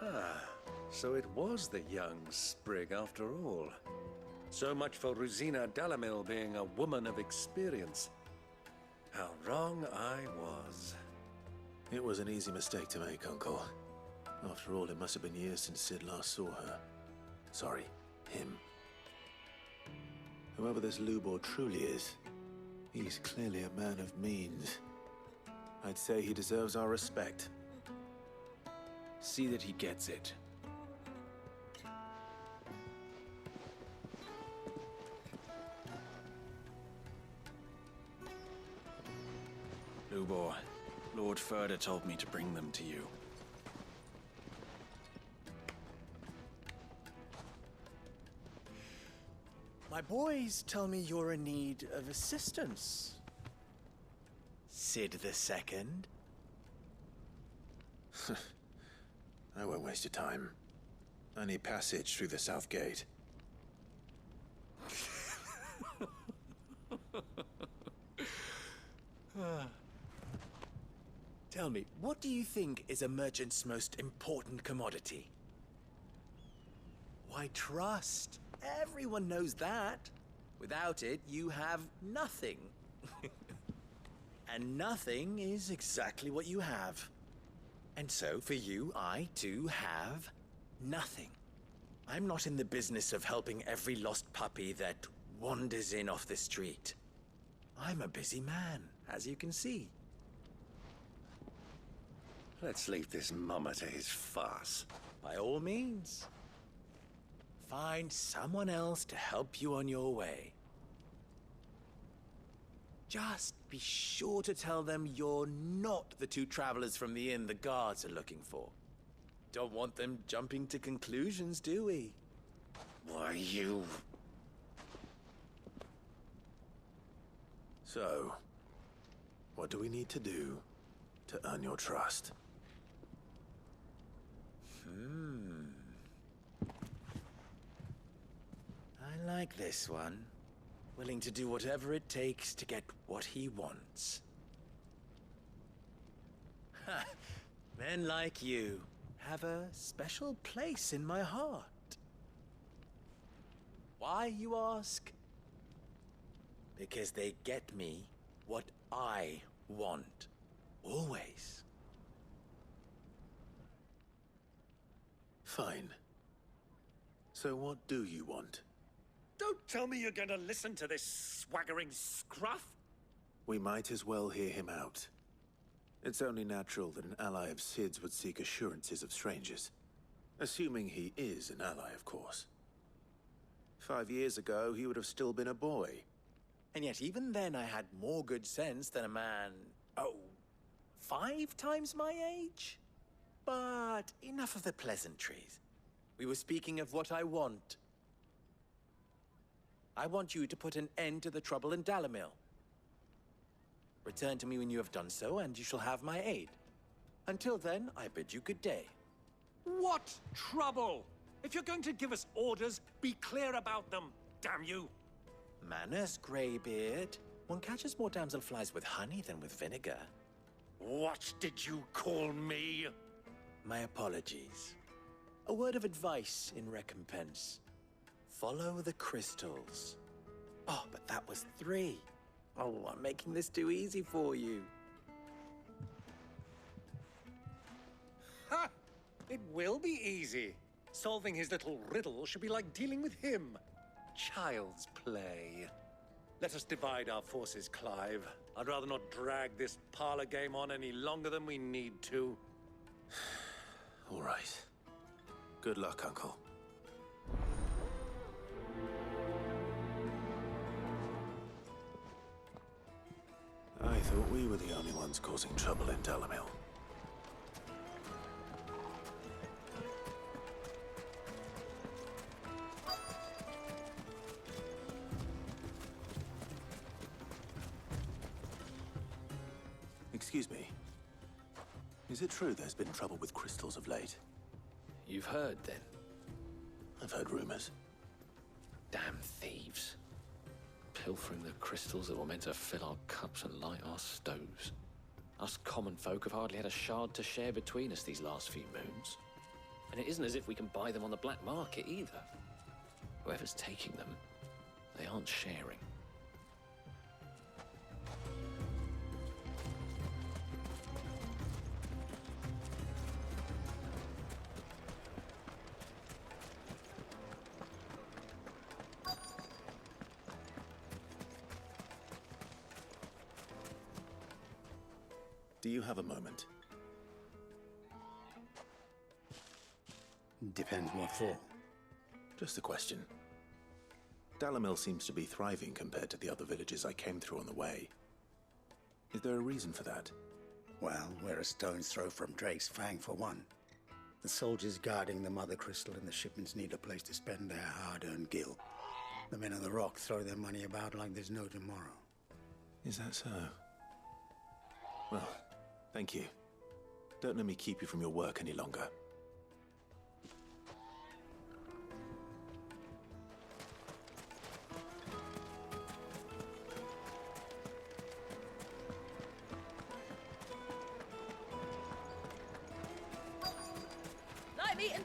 Ah, so it was the young sprig after all. So much for Rosina Dalamil being a woman of experience. How wrong I was. It was an easy mistake to make, Uncle. After all, it must have been years since Sid last saw her. Sorry, him. Whoever this Lubor truly is, he's clearly a man of means. I'd say he deserves our respect. See that he gets it. Lubor, Lord Furder told me to bring them to you. My boys tell me you're in need of assistance. Sid the Second. I won't waste your time. I need passage through the south gate. Tell me, what do you think is a merchant's most important commodity? Why, trust. Everyone knows that. Without it, you have nothing. And nothing is exactly what you have. And so, for you, I, too, have nothing. I'm not in the business of helping every lost puppy that wanders in off the street. I'm a busy man, as you can see. Let's leave this mummer to his farce. By all means. Find someone else to help you on your way. Just be sure to tell them you're not the two travelers from the inn the guards are looking for. Don't want them jumping to conclusions, do we? Why, you... So, what do we need to do to earn your trust? I like this one. Willing to do whatever it takes to get what he wants. Ha! Men like you have a special place in my heart. Why, you ask? Because they get me what I want. Always. Fine. So what do you want? Don't tell me you're going to listen to this swaggering scruff! We might as well hear him out. It's only natural that an ally of Sid's would seek assurances of strangers. Assuming he is an ally, of course. 5 years ago, he would have still been a boy. And yet even then I had more good sense than a man, 5 times my age? But enough of the pleasantries. We were speaking of what I want. I want you to put an end to the trouble in Dalamil. Return to me when you have done so, and you shall have my aid. Until then, I bid you good day. What trouble? If you're going to give us orders, be clear about them, damn you! Manners, Greybeard. One catches more damselflies with honey than with vinegar. What did you call me? My apologies. A word of advice in recompense. Follow the crystals. Oh, but that was 3. Oh, I'm making this too easy for you. Ha! It will be easy. Solving his little riddle should be like dealing with him. Child's play. Let us divide our forces, Clive. I'd rather not drag this parlor game on any longer than we need to. All right. Good luck, Uncle. I thought we were the only ones causing trouble in Dalamil. Excuse me. Is it true there's been trouble with crystals of late? You've heard, then? I've heard rumors. Damn thieves. Pilfering the crystals that were meant to fill our cups and light our stoves. Us common folk have hardly had a shard to share between us these last few moons. And it isn't as if we can buy them on the black market either. Whoever's taking them, they aren't sharing. Do you have a moment? Depends what for. Just a question. Dalamil seems to be thriving compared to the other villages I came through on the way. Is there a reason for that? Well, we're a stone's throw from Drake's Fang, for one. The soldiers guarding the Mother Crystal and the shipments need a place to spend their hard-earned gil. The men of the Rock throw their money about like there's no tomorrow. Is that so? Well, thank you. Don't let me keep you from your work any longer.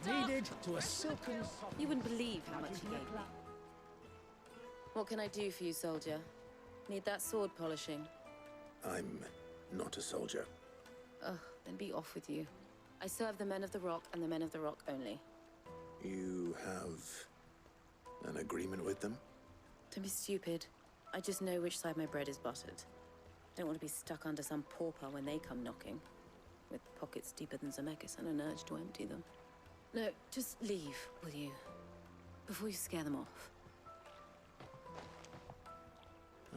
Needed to a silken... You wouldn't believe how much he gave me. What can I do for you, soldier? Need that sword polishing? I'm not a soldier. Ugh, then be off with you. I serve the men of the Rock and the men of the Rock only. You have an agreement with them? Don't be stupid. I just know which side my bread is buttered. Don't want to be stuck under some pauper when they come knocking. With pockets deeper than Zemeckis and an urge to empty them. No, just leave, will you? Before you scare them off.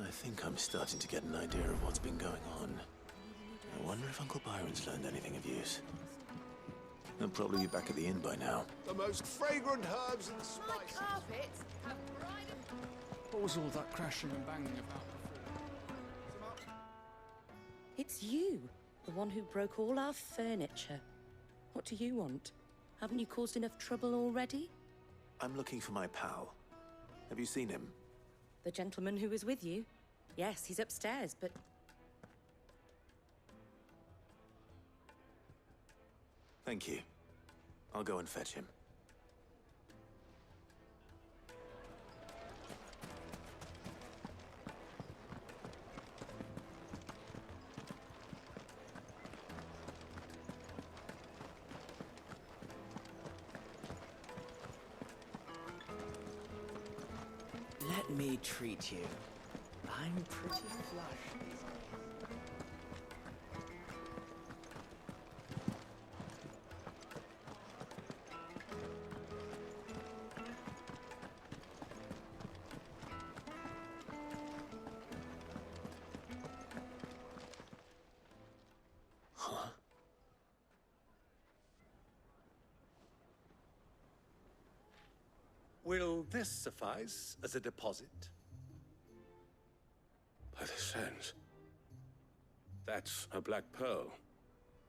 I think I'm starting to get an idea of what's been going on. I wonder if Uncle Byron's learned anything of use. They'll probably be back at the inn by now. The most fragrant herbs and spices. Carpets. What was all that crashing and banging about before? It's you, the one who broke all our furniture. What do you want? Haven't you caused enough trouble already? I'm looking for my pal. Have you seen him? The gentleman who was with you? Yes, he's upstairs, but... Thank you. I'll go and fetch him. Let me treat you. I'm pretty flush these days. Huh? Will this suffice as a deposit? By the sands. That's a black pearl.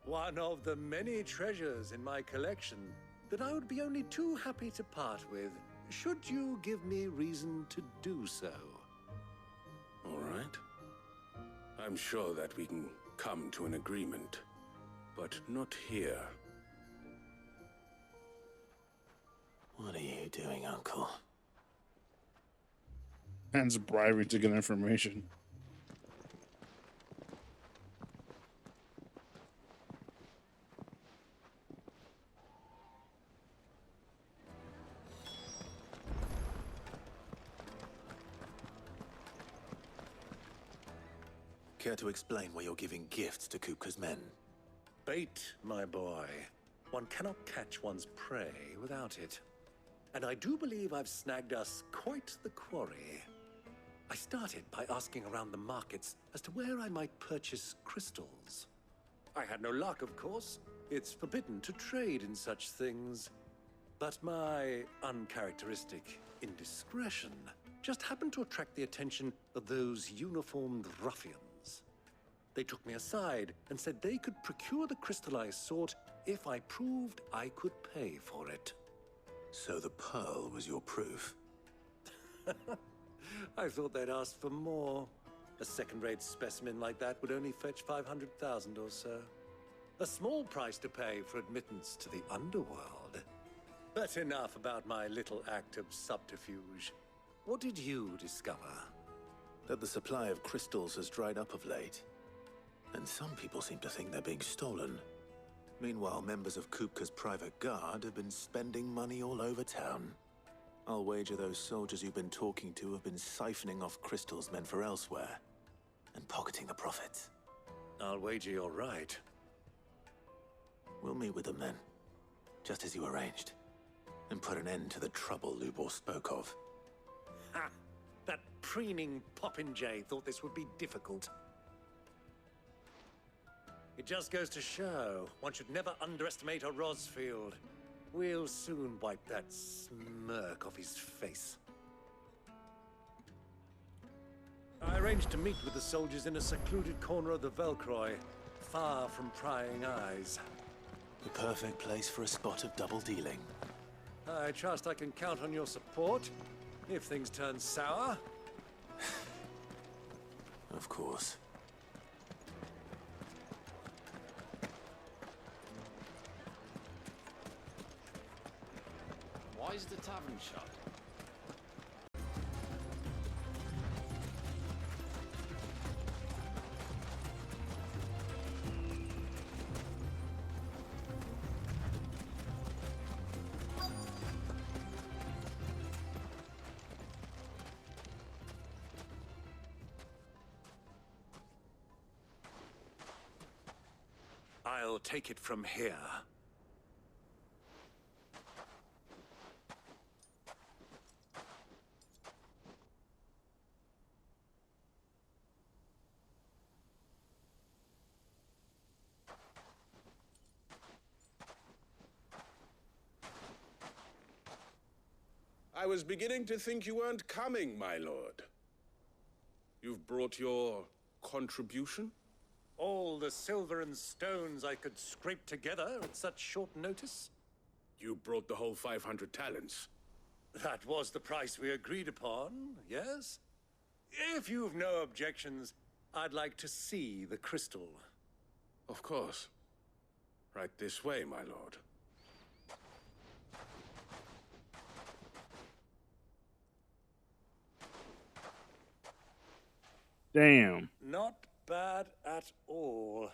One of the many treasures in my collection that I would be only too happy to part with, should you give me reason to do so. All right. I'm sure that we can come to an agreement, but not here. What are you doing, Uncle? Hands bribery to get information. Care to explain why you're giving gifts to Kupka's men? Bait, my boy. One cannot catch one's prey without it. And I do believe I've snagged us quite the quarry. I started by asking around the markets as to where I might purchase crystals. I had no luck, of course. It's forbidden to trade in such things. But my uncharacteristic indiscretion just happened to attract the attention of those uniformed ruffians. They took me aside and said they could procure the crystal I sought if I proved I could pay for it. So the pearl was your proof? I thought they'd ask for more. A second-rate specimen like that would only fetch 500,000 or so. A small price to pay for admittance to the underworld. But enough about my little act of subterfuge. What did you discover? That the supply of crystals has dried up of late. And some people seem to think they're being stolen. Meanwhile, members of Kupka's private guard have been spending money all over town. I'll wager those soldiers you've been talking to have been siphoning off crystals meant for elsewhere, and pocketing the profits. I'll wager you're right. We'll meet with them then, just as you arranged, and put an end to the trouble Lubor spoke of. Ha! That preening popinjay thought this would be difficult. It just goes to show, one should never underestimate a Rosfield. We'll soon wipe that smirk off his face. I arranged to meet with the soldiers in a secluded corner of the Velcroy, far from prying eyes. The perfect place for a spot of double dealing. I trust I can count on your support, if things turn sour. Of course. Why is the tavern shut? I'll take it from here. I was beginning to think you weren't coming, my lord. You've brought your contribution? All the silver and stones I could scrape together at such short notice? You brought the whole 500 talents. That was the price we agreed upon, yes? If you've no objections, I'd like to see the crystal. Of course. Right this way, my lord. Damn. Not bad at all.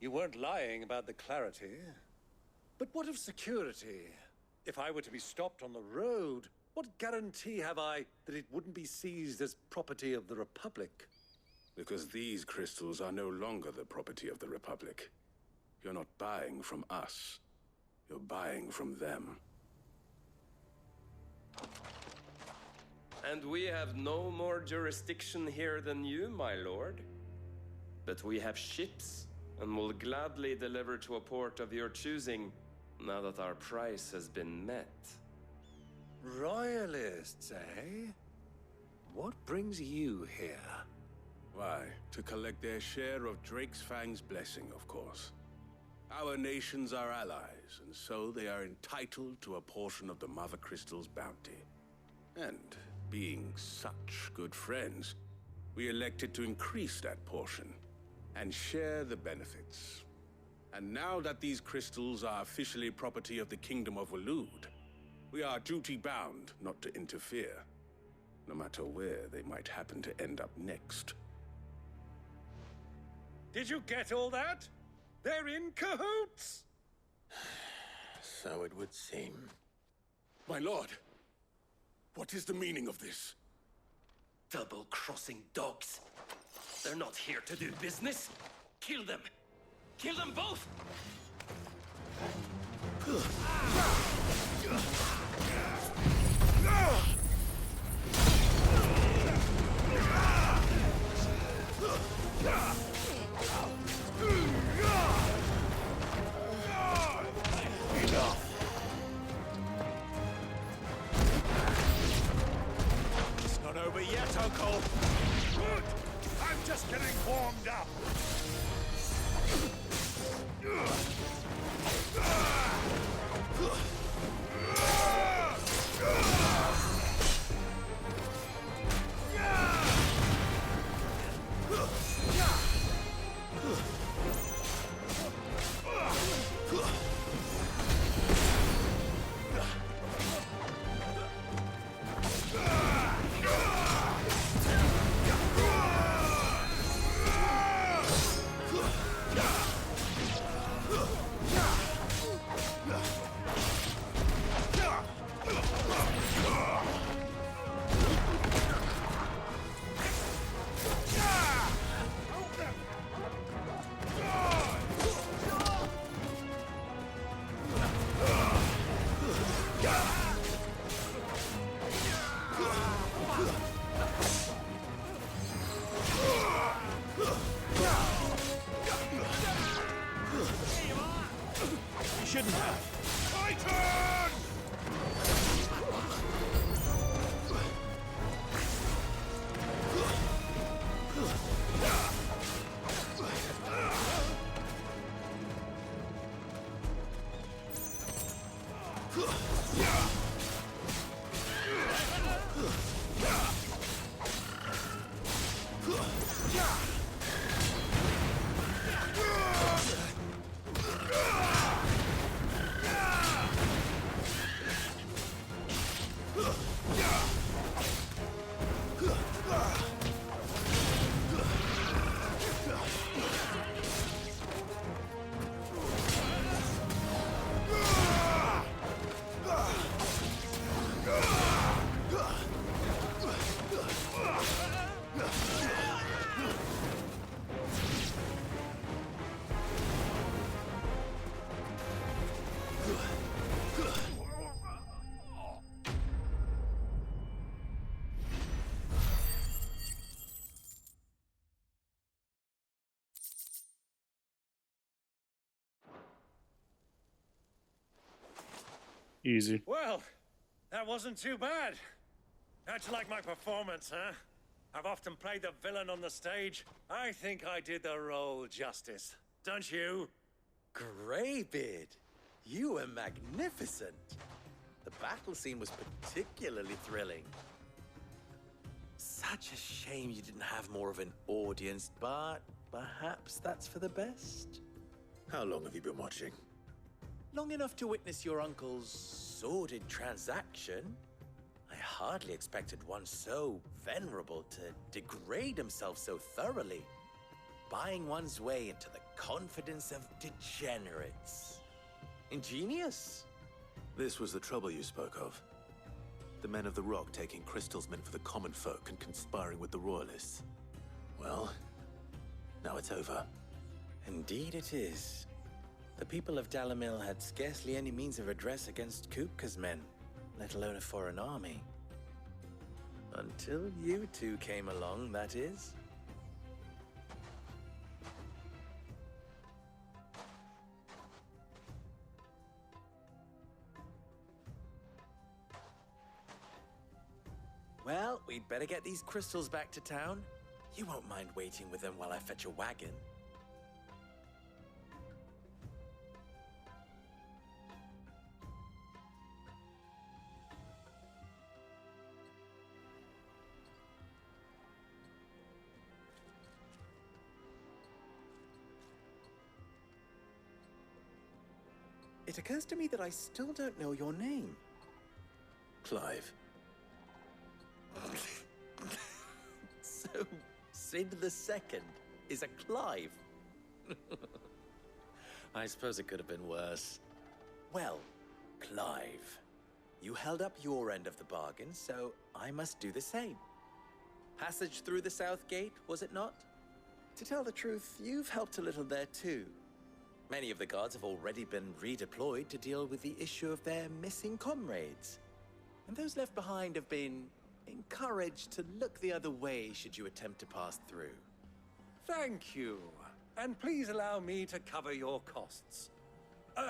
You weren't lying about the clarity. But what of security? If I were to be stopped on the road, what guarantee have I that it wouldn't be seized as property of the Republic? Because these crystals are no longer the property of the Republic. You're not buying from us. You're buying from them. And we have no more jurisdiction here than you, my lord. But we have ships, and will gladly deliver to a port of your choosing, now that our price has been met. Royalists, eh? What brings you here? Why, to collect their share of Drake's Fang's blessing, of course. Our nations are allies, and so they are entitled to a portion of the Mother Crystal's bounty. And being such good friends, we elected to increase that portion and share the benefits. And now that these crystals are officially property of the Kingdom of Waloed, we are duty-bound not to interfere, no matter where they might happen to end up next. Did you get all that? They're in cahoots! So it would seem. My lord, what is the meaning of this? Double-crossing dogs. They're not here to do business. Kill them! Kill them both! It's not over yet, Uncle. Good. I'm just getting warmed up. Shouldn't have. My turn! Easy. Well, that wasn't too bad. How'd you like my performance, huh? I've often played the villain on the stage. I think I did the role justice. Don't you? Greybeard, you were magnificent. The battle scene was particularly thrilling. Such a shame you didn't have more of an audience, but perhaps that's for the best. How long have you been watching? Long enough to witness your uncle's sordid transaction. I hardly expected one so venerable to degrade himself so thoroughly, buying one's way into the confidence of degenerates. Ingenious. This was the trouble you spoke of. The men of the Rock taking crystals meant for the common folk and conspiring with the Royalists. Well, now it's over. Indeed it is. The people of Dalamil had scarcely any means of redress against Kupka's men, let alone a foreign army. Until you two came along, that is. Well, we'd better get these crystals back to town. You won't mind waiting with them while I fetch a wagon. It occurs to me that I still don't know your name. Clive. So, Sid the Second is a Clive. I suppose it could have been worse. Well, Clive, you held up your end of the bargain, so I must do the same. Passage through the South Gate, was it not? To tell the truth, you've helped a little there too. Many of the guards have already been redeployed to deal with the issue of their missing comrades. And those left behind have been encouraged to look the other way should you attempt to pass through. Thank you. And please allow me to cover your costs.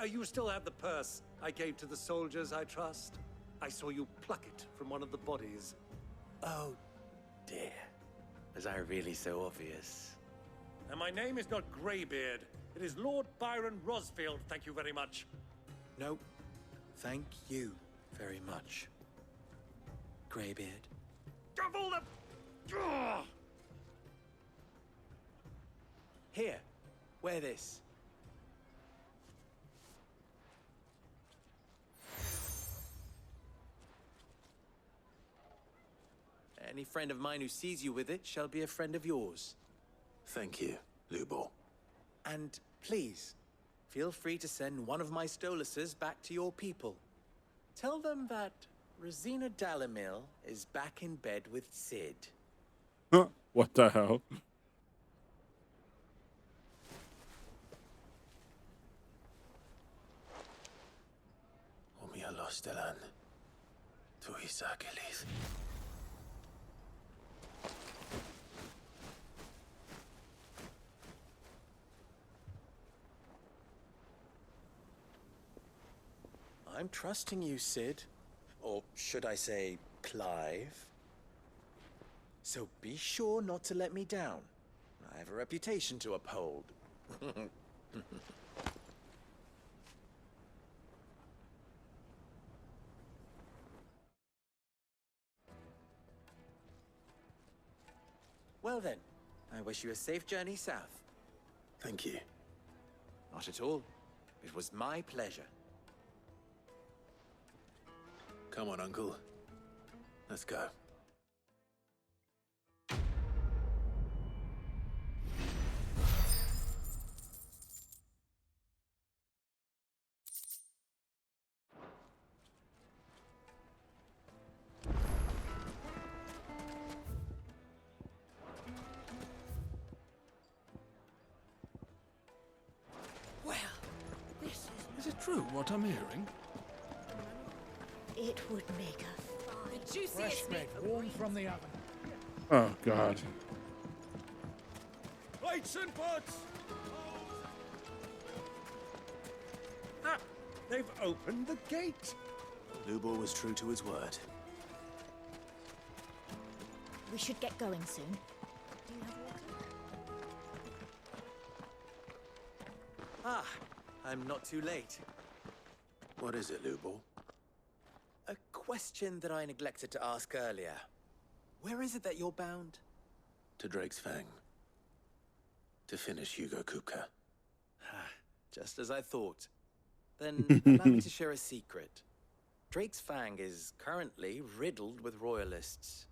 You still have the purse I gave to the soldiers, I trust? I saw you pluck it from one of the bodies. Oh, dear. Was I really so obvious? And my name is not Greybeard. It is Lord Byron Rosfield, thank you very much. No, thank you very much, Greybeard. Of all the... Ugh! Here, wear this. Any friend of mine who sees you with it shall be a friend of yours. Thank you, Lubor. And please, feel free to send one of my Stoluses back to your people. Tell them that Rosina Dalamil is back in bed with Sid. What the hell? Omia Lostelan. Tu Isaac Elith. I'm trusting you, Sid. Or should I say, Clive? So be sure not to let me down. I have a reputation to uphold. Well then, I wish you a safe journey south. Thank you. Not at all. It was my pleasure. Come on, Uncle. Let's go. Well, is it true what I'm hearing? It would make a The juiciest meat warm from the oven. Oh, God. Plates and pots! Ah, they've opened the gate. Lubor was true to his word. We should get going soon. Do you have water? Ah, I'm not too late. What is it, Lubor? A question that I neglected to ask earlier. Where is it that you're bound? To Drake's Fang. To finish Hugo Kupka. Just as I thought. Then allow me to share a secret. Drake's Fang is currently riddled with royalists.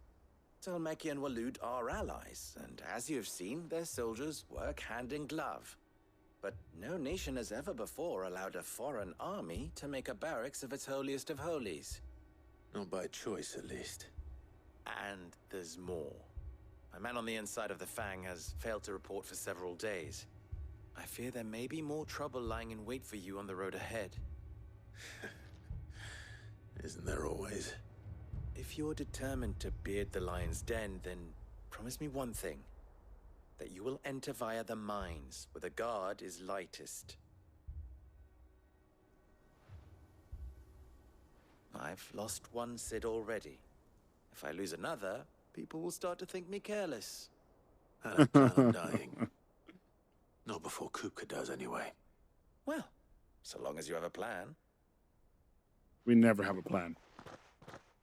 Talmeki and Walud are allies, and as you have seen, their soldiers work hand in glove. But no nation has ever before allowed a foreign army to make a barracks of its holiest of holies. Not by choice, at least. And there's more. A man on the inside of the Fang has failed to report for several days. I fear there may be more trouble lying in wait for you on the road ahead. Isn't there always? If you're determined to beard the lion's den, then promise me one thing. That you will enter via the mines, where the guard is lightest. I've lost one Sid already. If I lose another, people will start to think me careless. I don't plan on dying. Not before Kupka does, anyway. Well, so long as you have a plan. We never have a plan.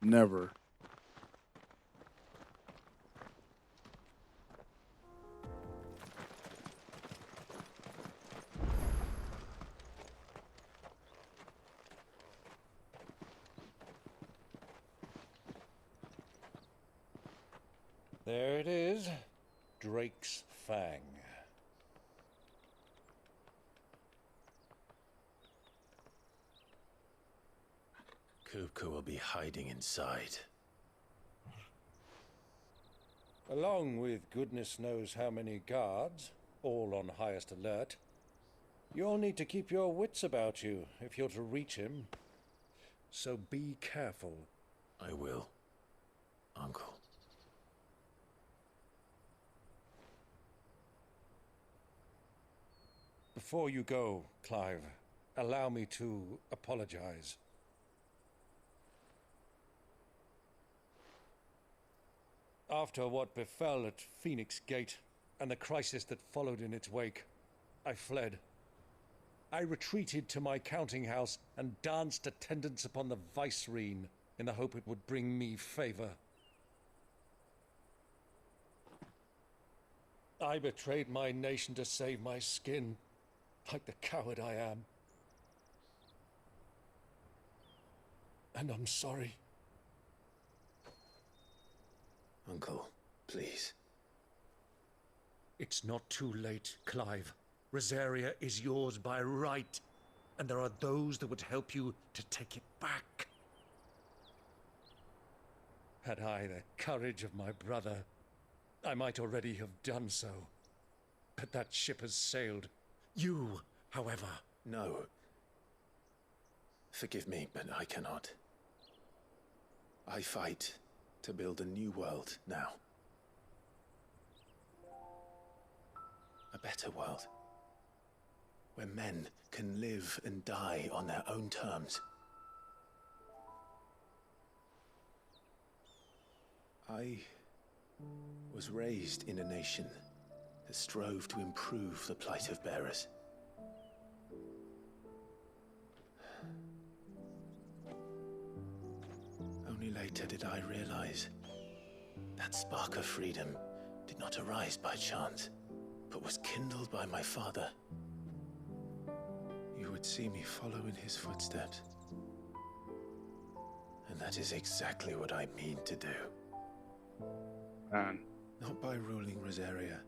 Never. There it is. Drake's Fang. Kupka will be hiding inside. Along with goodness knows how many guards, all on highest alert. You'll need to keep your wits about you if you're to reach him. So be careful. I will, Uncle. Before you go, Clive, allow me to apologize. After what befell at Phoenix Gate and the crisis that followed in its wake, I fled. I retreated to my counting house and danced attendance upon the vicereine in the hope it would bring me favor. I betrayed my nation to save my skin, like the coward I am. And I'm sorry. Uncle, please. It's not too late, Clive. Rosaria is yours by right, and there are those that would help you to take it back. Had I the courage of my brother, I might already have done so. But that ship has sailed. You, however... No. Forgive me, but I cannot. I fight to build a new world now. A better world. Where men can live and die on their own terms. I was raised in a nation that strove to improve the plight of bearers. Only later did I realize that spark of freedom did not arise by chance, but was kindled by my father. You would see me follow in his footsteps. And that is exactly what I mean to do. Man. Not by ruling Rosaria,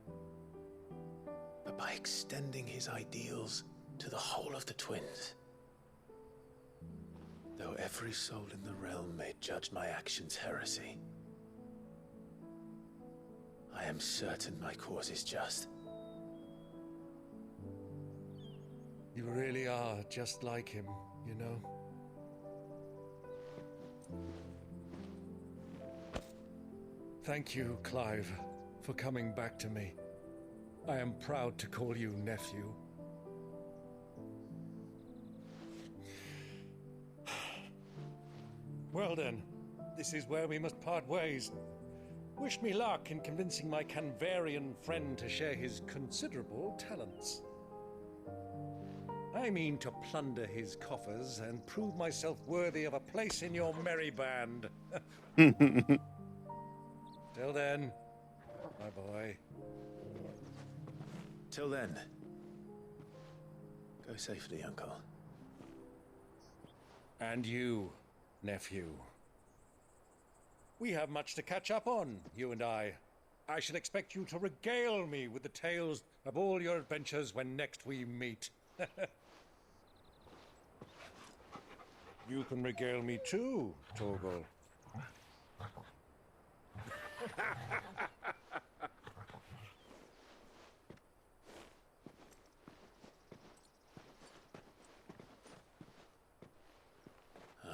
but by extending his ideals to the whole of the twins. Though every soul in the realm may judge my actions heresy, I am certain my cause is just. You really are just like him, you know? Thank you, Clive, for coming back to me. I am proud to call you nephew. Well then, this is where we must part ways. Wish me luck in convincing my Canvarian friend to share his considerable talents. I mean to plunder his coffers and prove myself worthy of a place in your merry band. Till then, my boy. Till then, go safely, Uncle. And you, nephew. We have much to catch up on, you and I. I shall expect you to regale me with the tales of all your adventures when next we meet. You can regale me too, Torgal.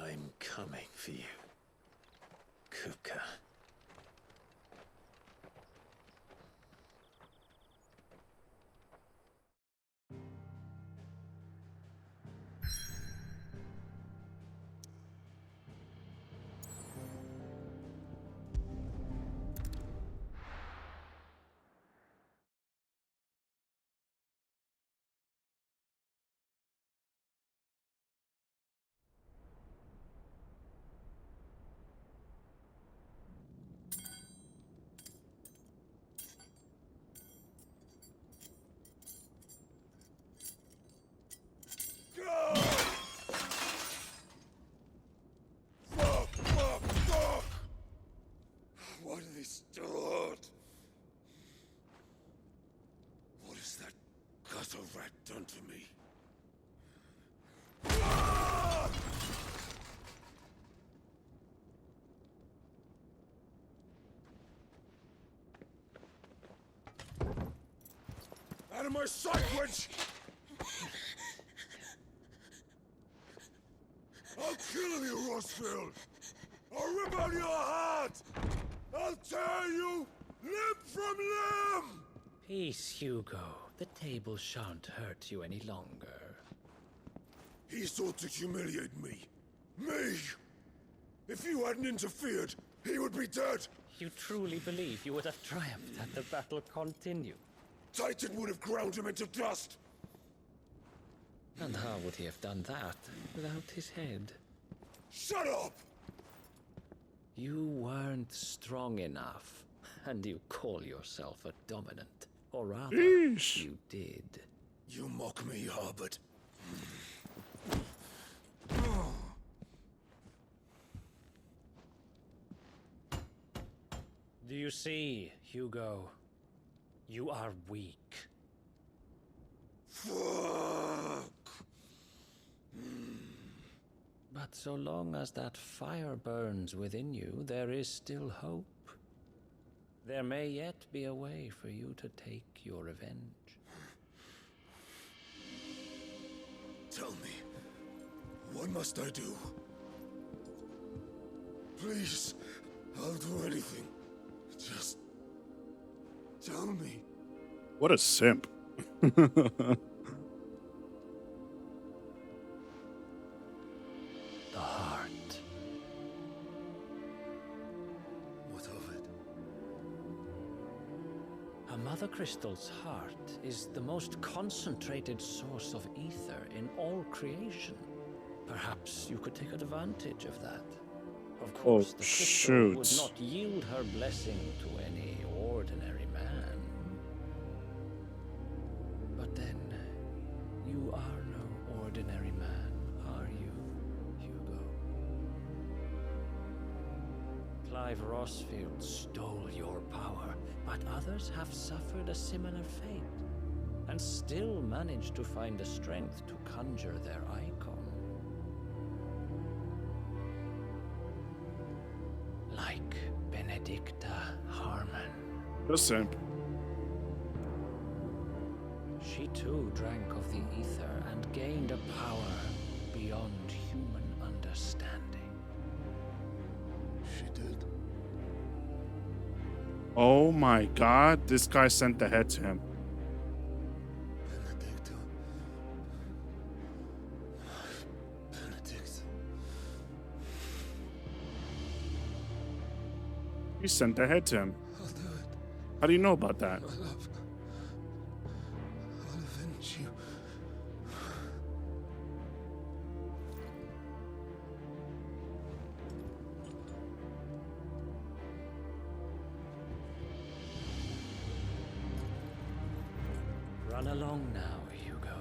I'm coming for you, Kupka. Out of my sight, wench! I'll kill you, Rossfield! I'll rip out your heart! I'll tear you limb from limb! Peace, Hugo. The table shan't hurt you any longer. He sought to humiliate me. Me! If you hadn't interfered, he would be dead! You truly believe you would have triumphed had the battle continued? Titan would have ground him into dust! And how would he have done that without his head? Shut up! You weren't strong enough, and you call yourself a dominant. Or rather, you did. You mock me, Harbert. Do you see, Hugo? You are weak. Fuck! But so long as that fire burns within you, there is still hope. There may yet be a way for you to take your revenge. Tell me, what must I do? Please, I'll do anything. Just tell me. What a simp. The heart. What of it? A Mother Crystal's heart is the most concentrated source of ether in all creation. Perhaps you could take advantage of that. Of course, the crystal would not yield her blessing to any ordinary man. But then, you are no ordinary man, are you, Hugo? Clive Rossfield stole your power, but others have suffered a similar fate, and still managed to find the strength to conjure their icon. Like Benedicta Harmon. The simp. She too drank of the ether and gained a power beyond human understanding. She did. Oh my god, this guy sent the head to him. Benedicta. Benedict. He sent the head to him. I'll do it. How do you know about that? My love. I'll avenge you. Run along now, Hugo.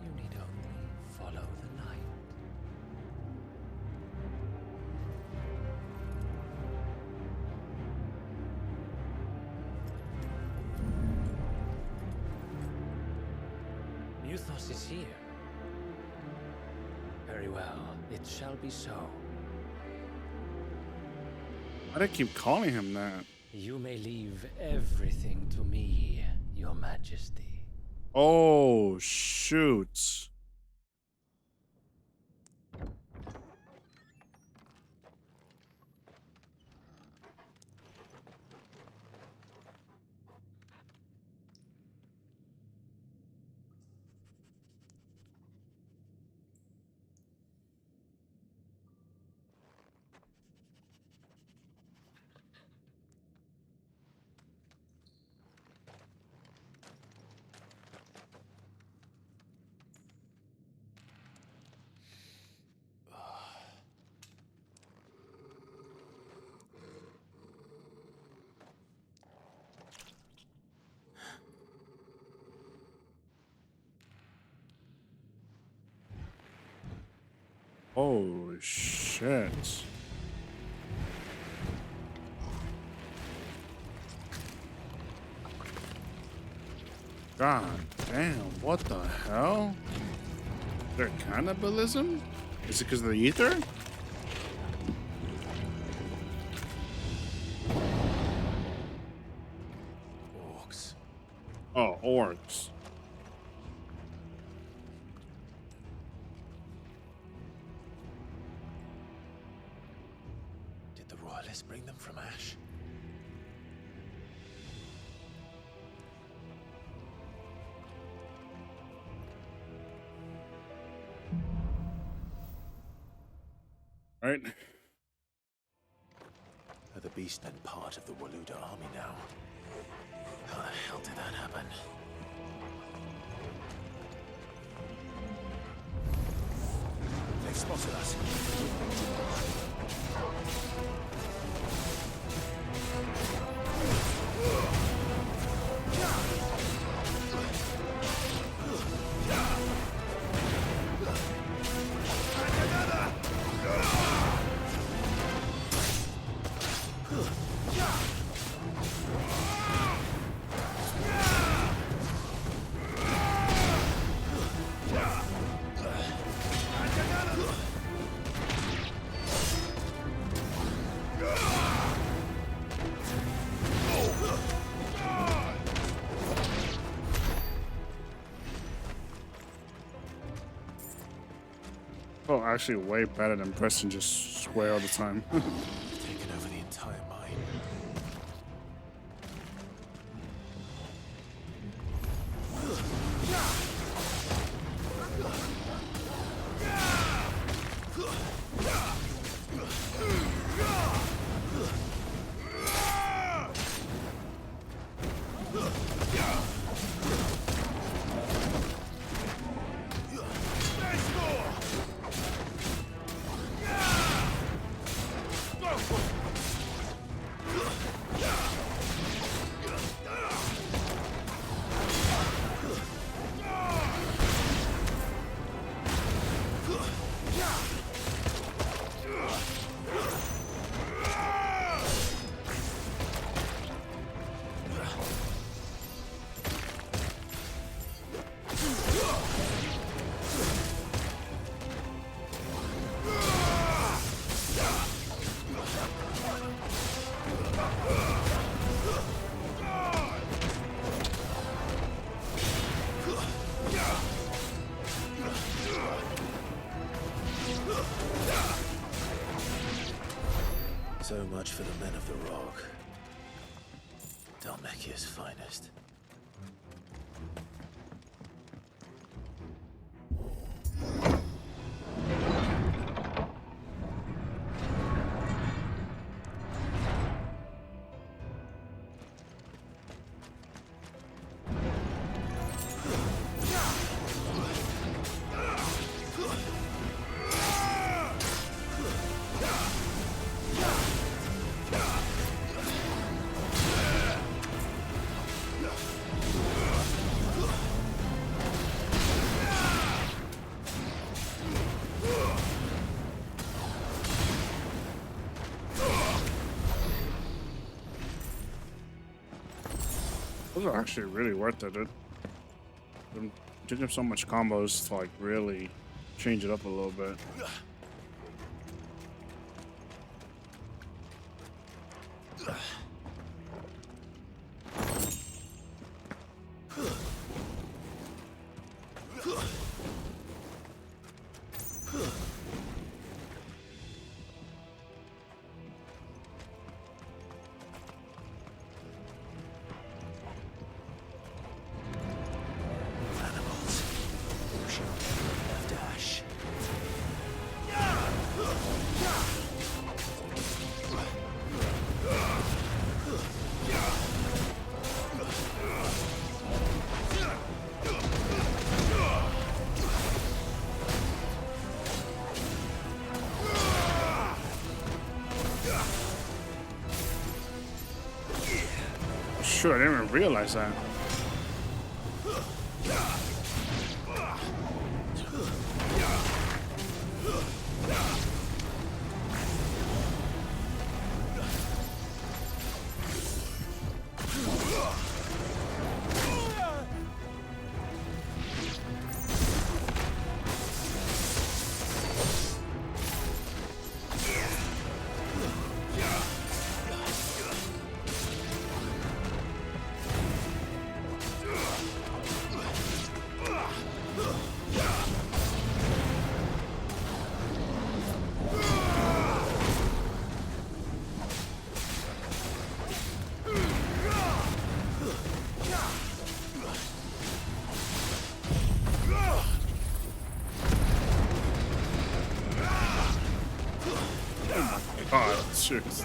You need only follow the light. Euthos is here. Very well, it shall be so. Why do I keep calling him that? You may leave everything to me, Your Majesty. Oh, shoot. Oh, shit. God damn, what the hell? Is there cannibalism? Is it because of the ether? Orcs. Oh, orcs. Did the royalists bring them from Ash? Right. Are the beast then part of the Waluda army now? How the hell did that happen? They've spotted us. Oh, actually way better than Preston just swear all the time. Taken over the entire mine. So much for the men of the Rock. Dalmekia's finest. Those are actually really worth it, dude. Them doing so much combos to like really change it up a little bit. Sure, I didn't even realize that. shoes.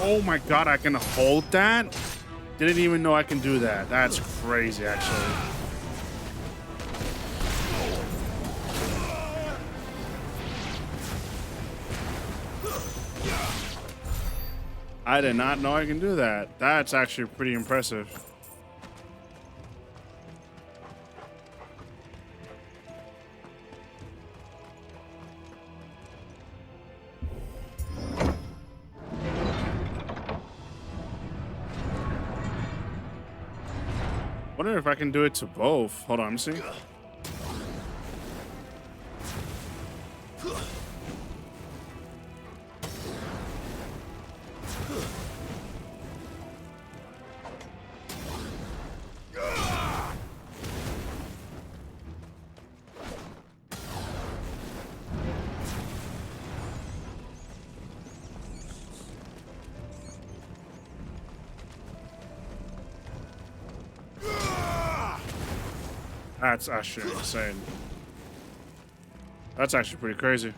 Oh my god, I can hold that? Didn't even know I can do that. That's crazy, actually. I did not know I can do that. That's actually pretty impressive. Wonder if I can do it to both. Hold on, let me see. That's actually insane. That's actually pretty crazy.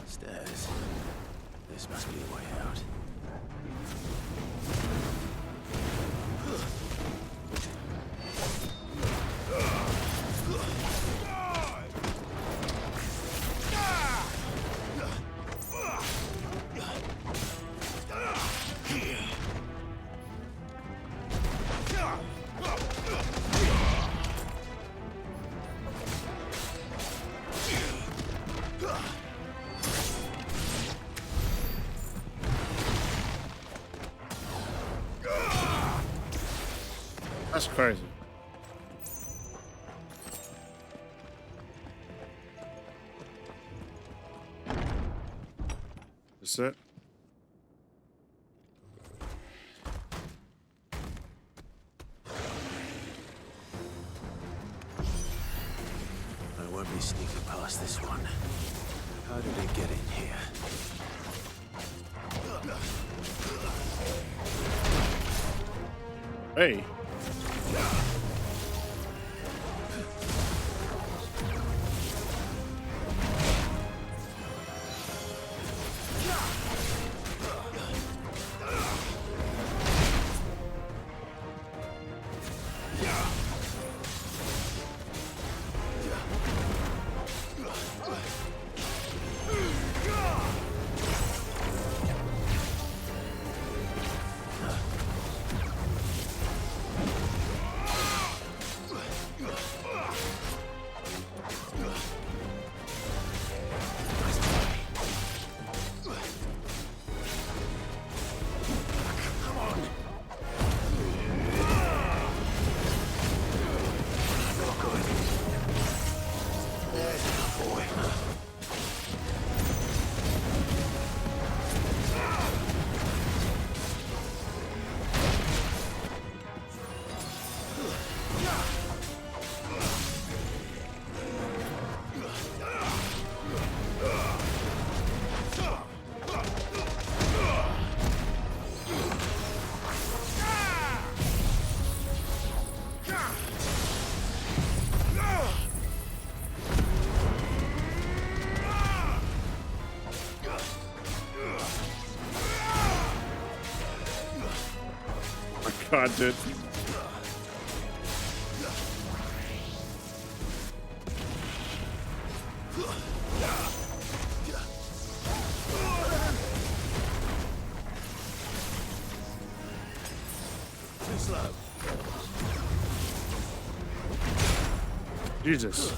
Stairs. This must be the way out. That's crazy. That's it. I won't be sneaking past this one. How did it get in here? Hey. God, dude. Jesus.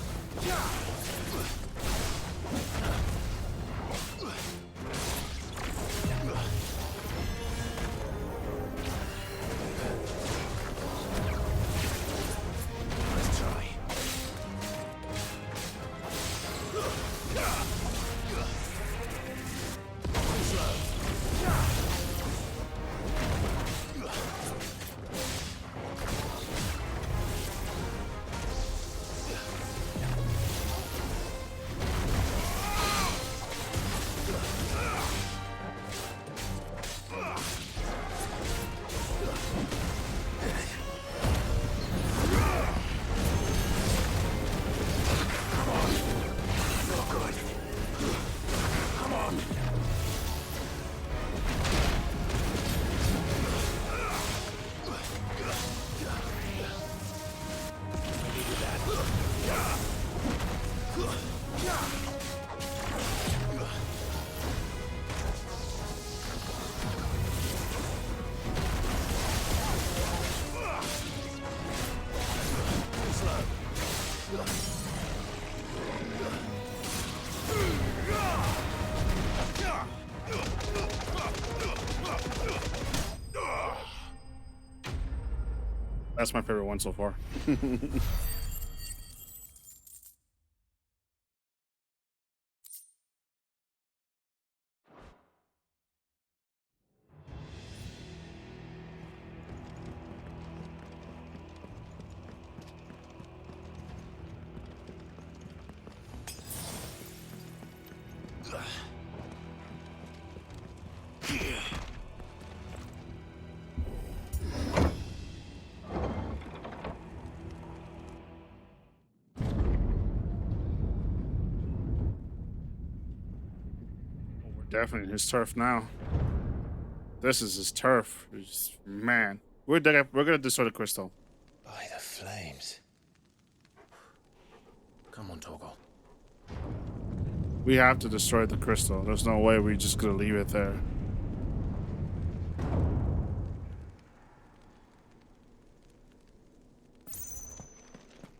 That's my favorite one so far. Definitely his turf now. This is his turf. Man, we're gonna destroy the crystal. By the flames. Come on, Torgal. We have to destroy the crystal. There's no way we're just gonna leave it there.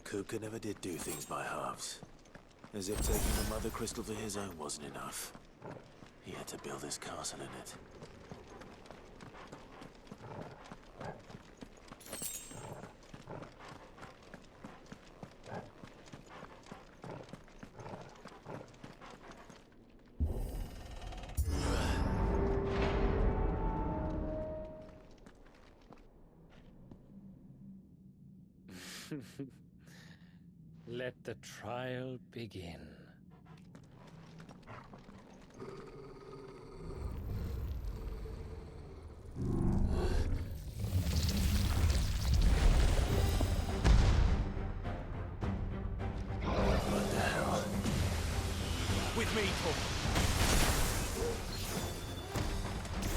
Kuka never did do things by halves. As if taking the mother crystal for his own wasn't enough. He had to build his castle in it. Let the trial begin. What the hell? With me, Torgal.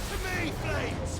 To me, flames!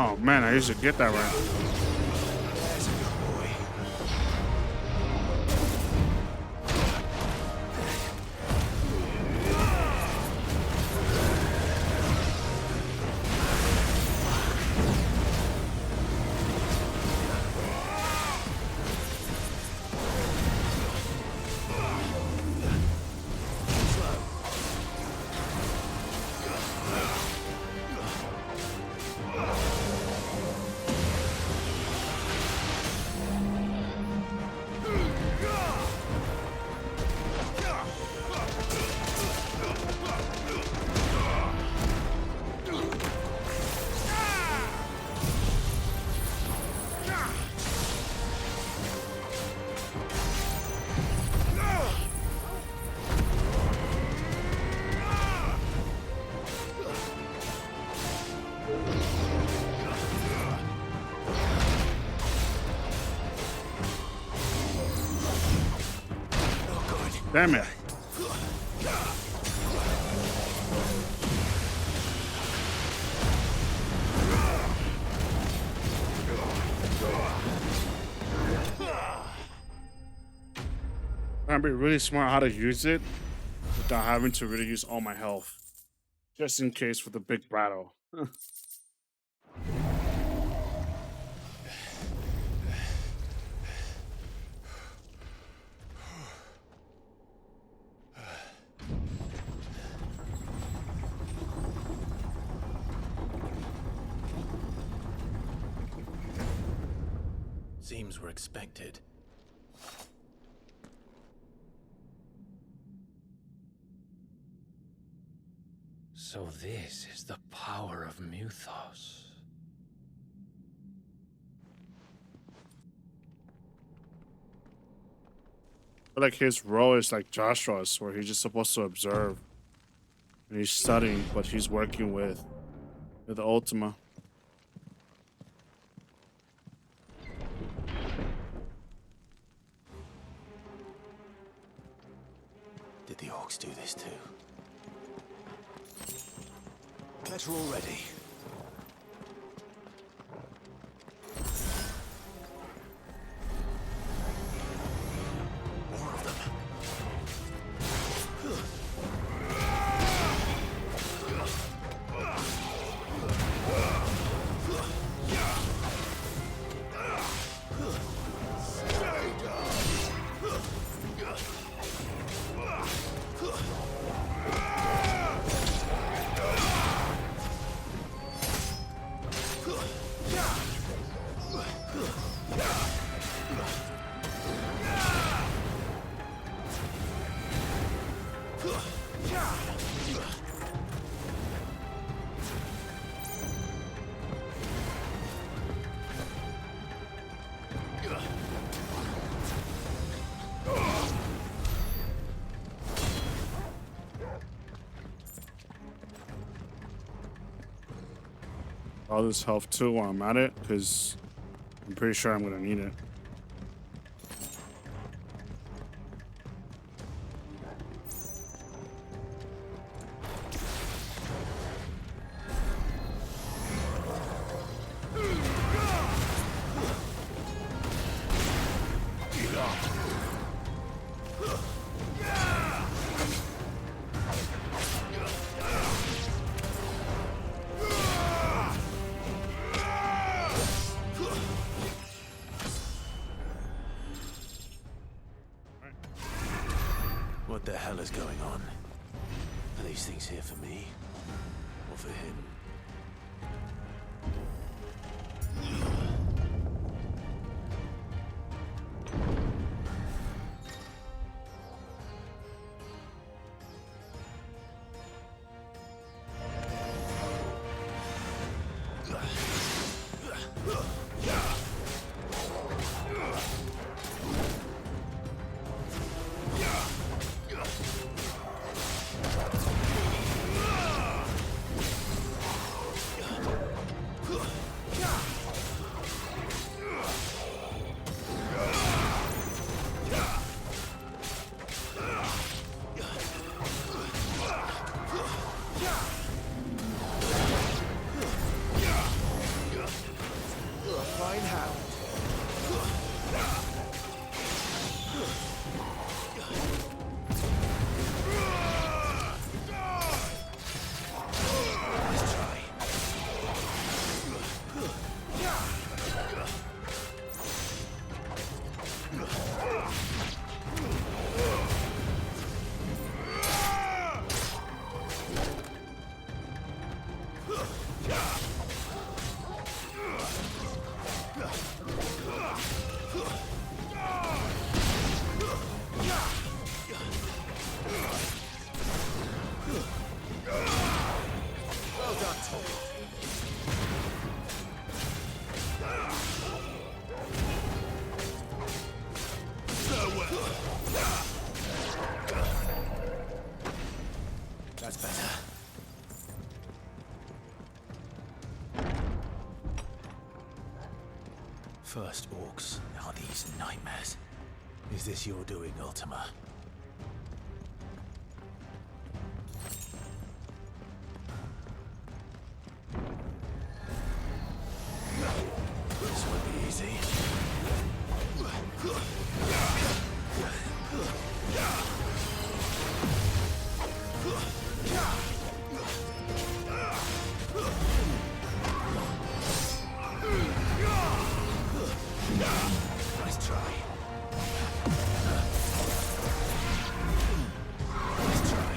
Oh man, I used to get that right. Damn it. I'd be really smart how to use it without having to really use all my health. Just in case for the big battle. Seems we're expected. So this is the power of Muthos. I feel like his role is like Joshua's, where he's just supposed to observe. And he's studying, but he's working with Ultima. Did the orcs do this too? Better already. More of them. All this health too while I'm at it, because I'm pretty sure I'm gonna need it. What the hell is going on? Are these things here for me? Or for him? That's better. First orcs, now these nightmares. Is this your doing, Ultima? easy. Nice try. Nice try.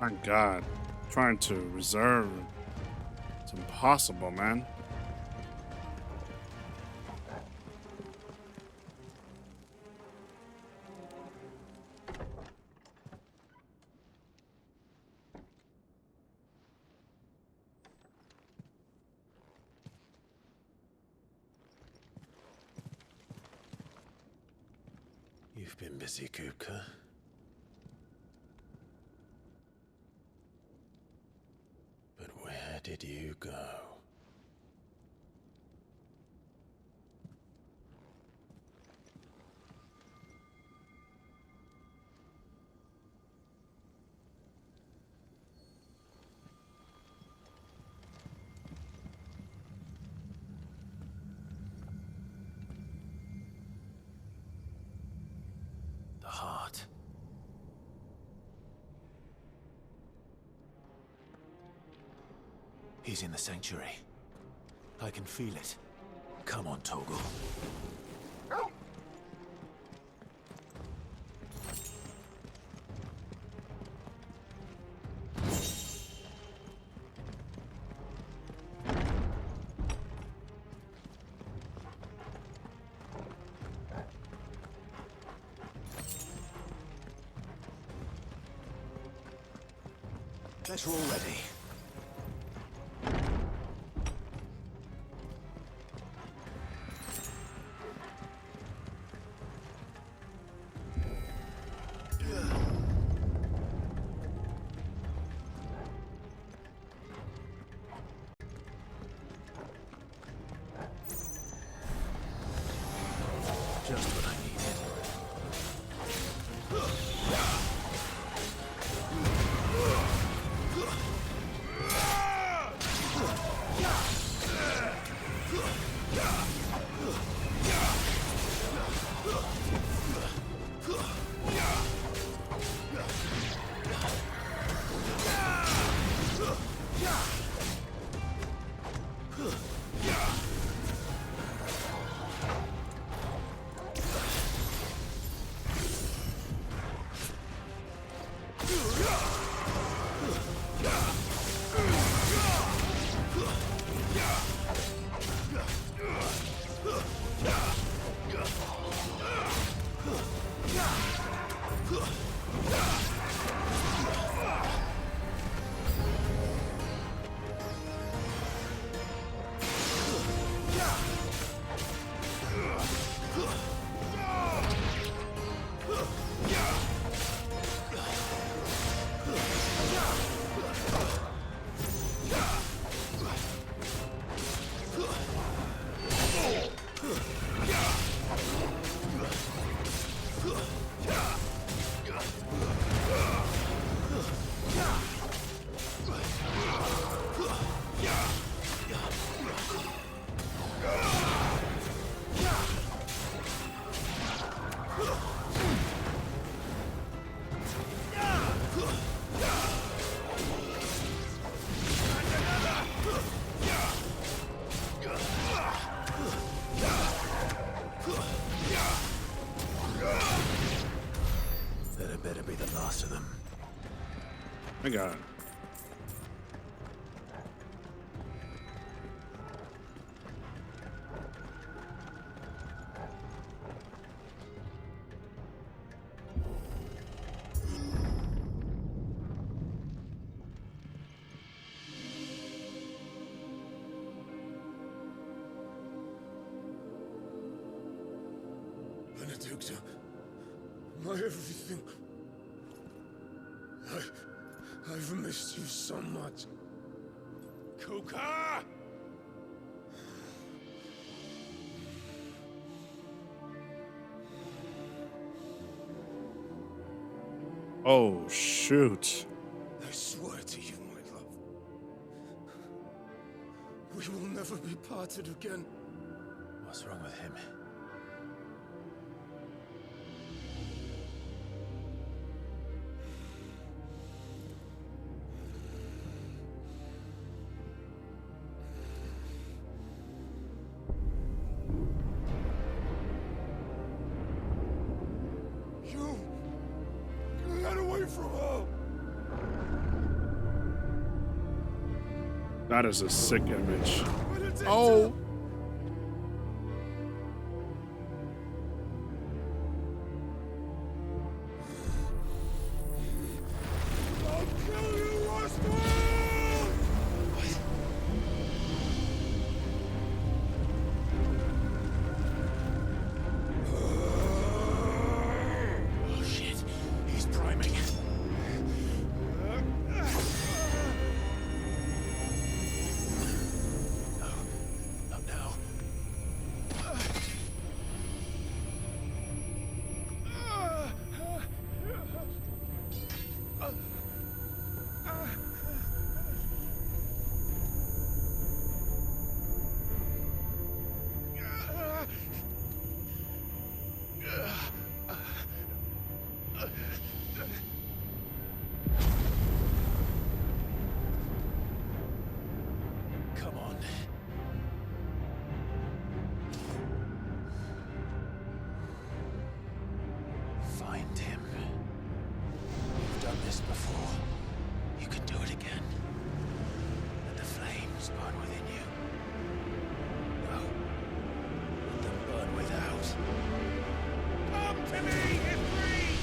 My God, trying to reserve. It's impossible, man. You've been busy, Kupka. But where did you go? The heart. He's in the sanctuary. I can feel it. Come on, Torgal. Better already. Just what I needed. That had better be the last of them. I got it. Benedicta, my everything. I've missed you so much. Kuka! Oh, shoot. I swear to you, my love. We will never be parted again. What's wrong with him? Get away from her! That is a sick image. Oh! I'll kill you, Roswell! Oh shit, he's priming. Not now. Come on. Find him. You've done this before. You can do it again. Let the flames burn within you. No. Let them burn without. Come to me, Ifrit!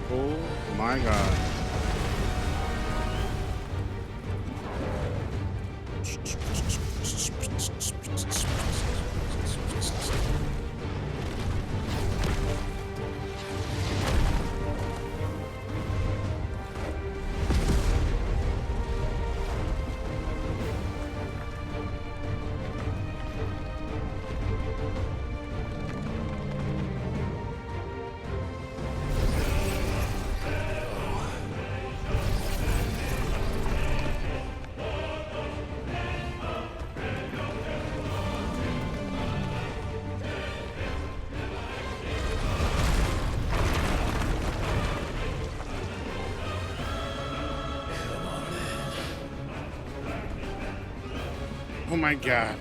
Oh my god. Oh my god.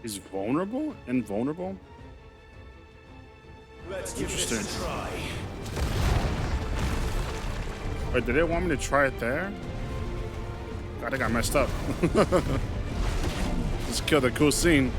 He's vulnerable? Invulnerable? Let's give this a try. Wait, did they want me to try it there? I think I messed up. Just killed a cool scene.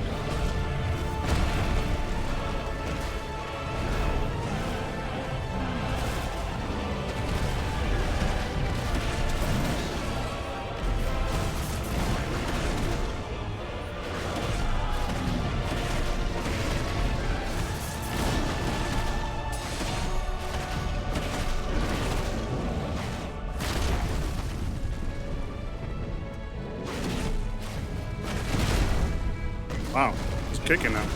Wow, he's kicking now.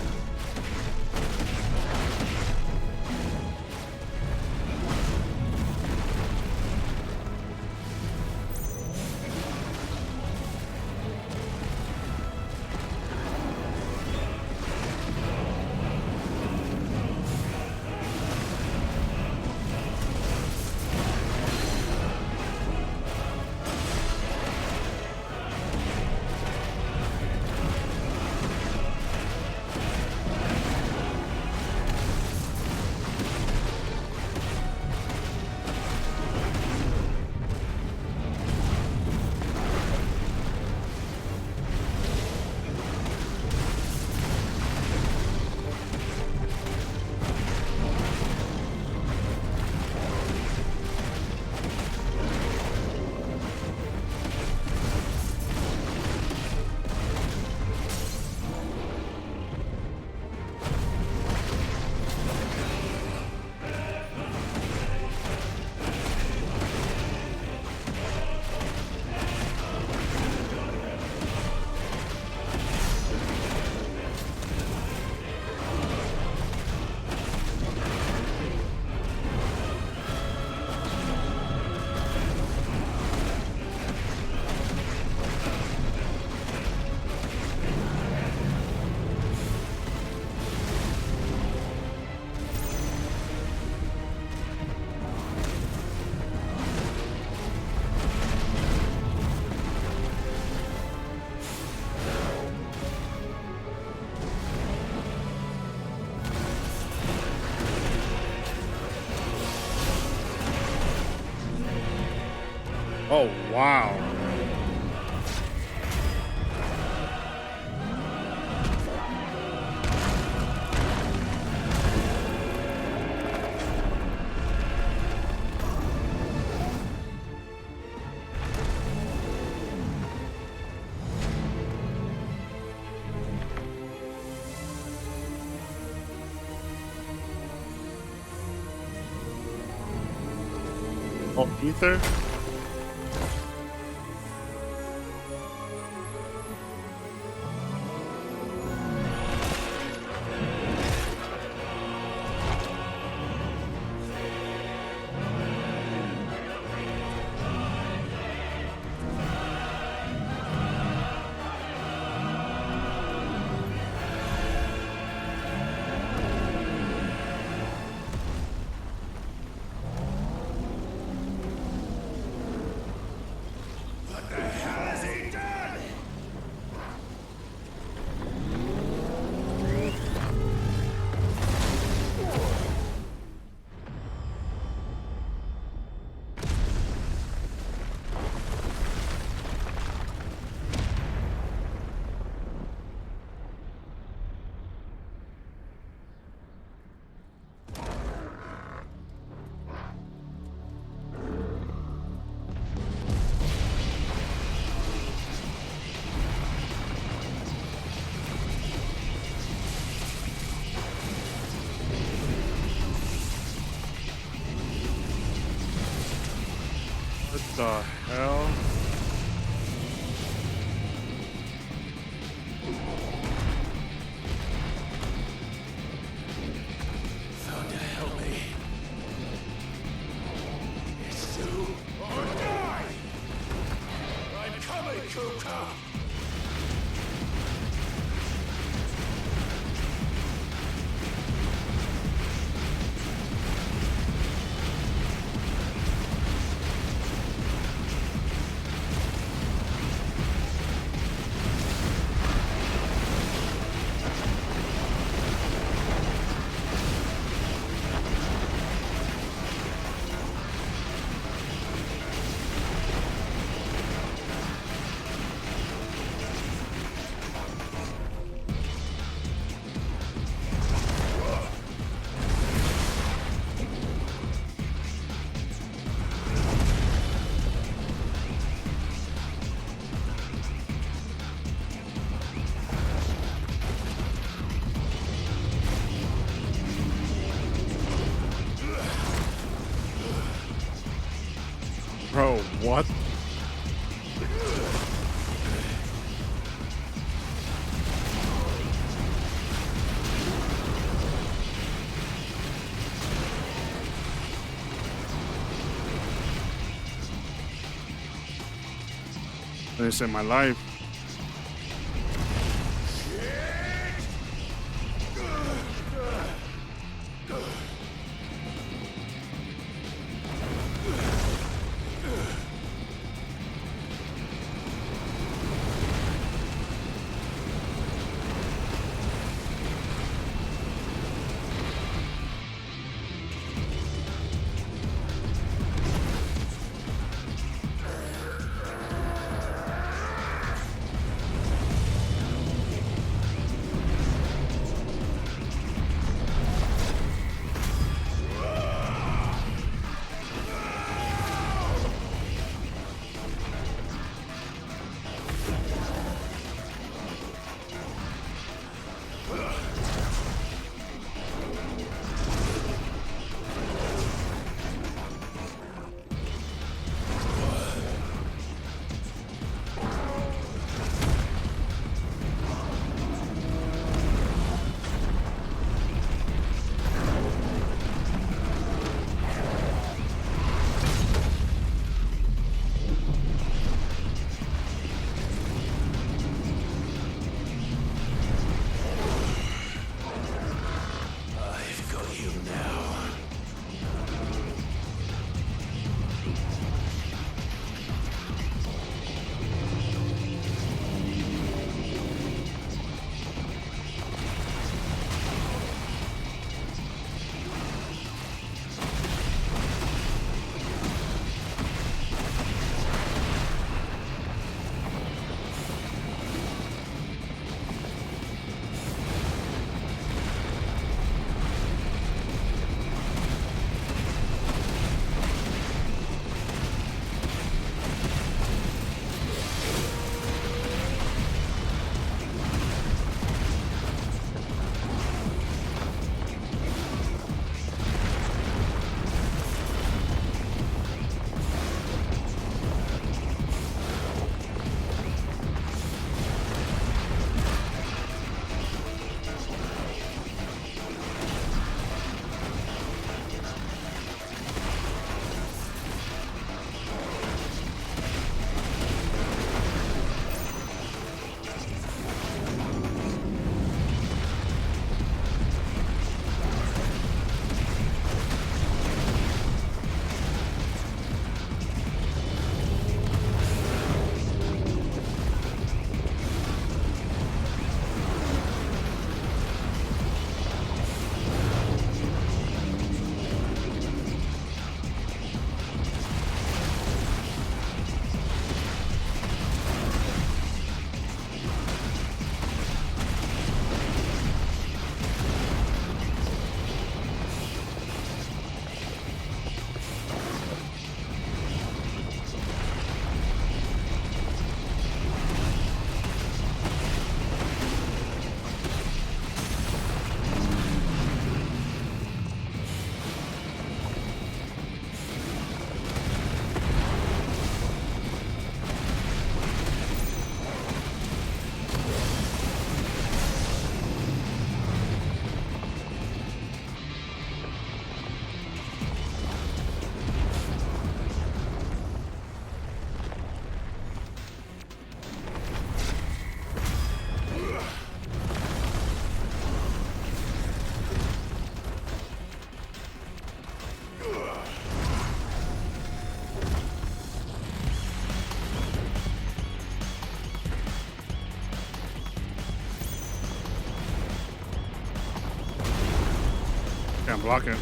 Oh, wow. Oh, Ether? What the hell? Thunder, help me. It's you or die! I'm coming, Kuka! What? They saved my life. Can't block it.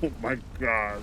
Oh my god.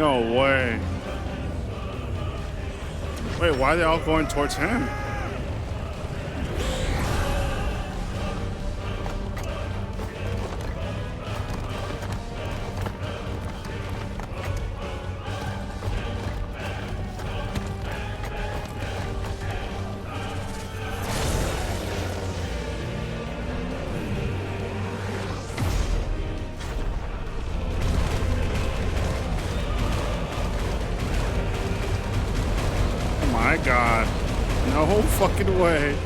No way. Wait, why are they all going towards him? My God, no fucking way.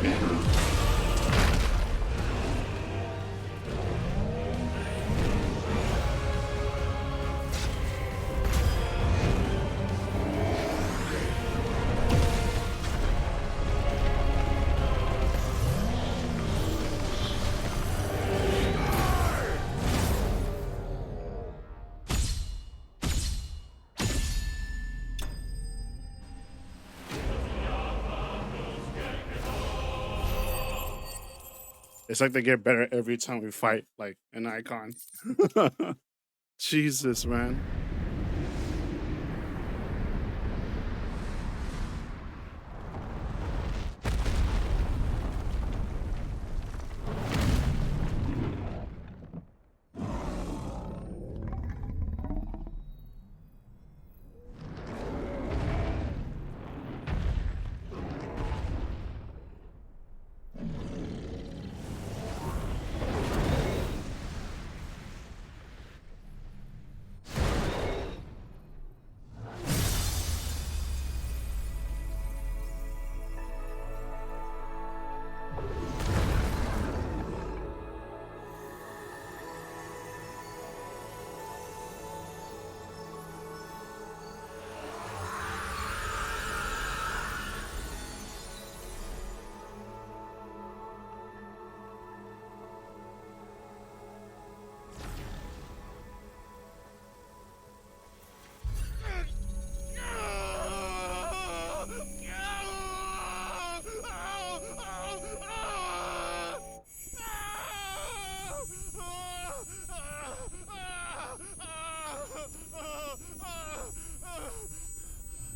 It's like they get better every time we fight, like an icon. Jesus, man.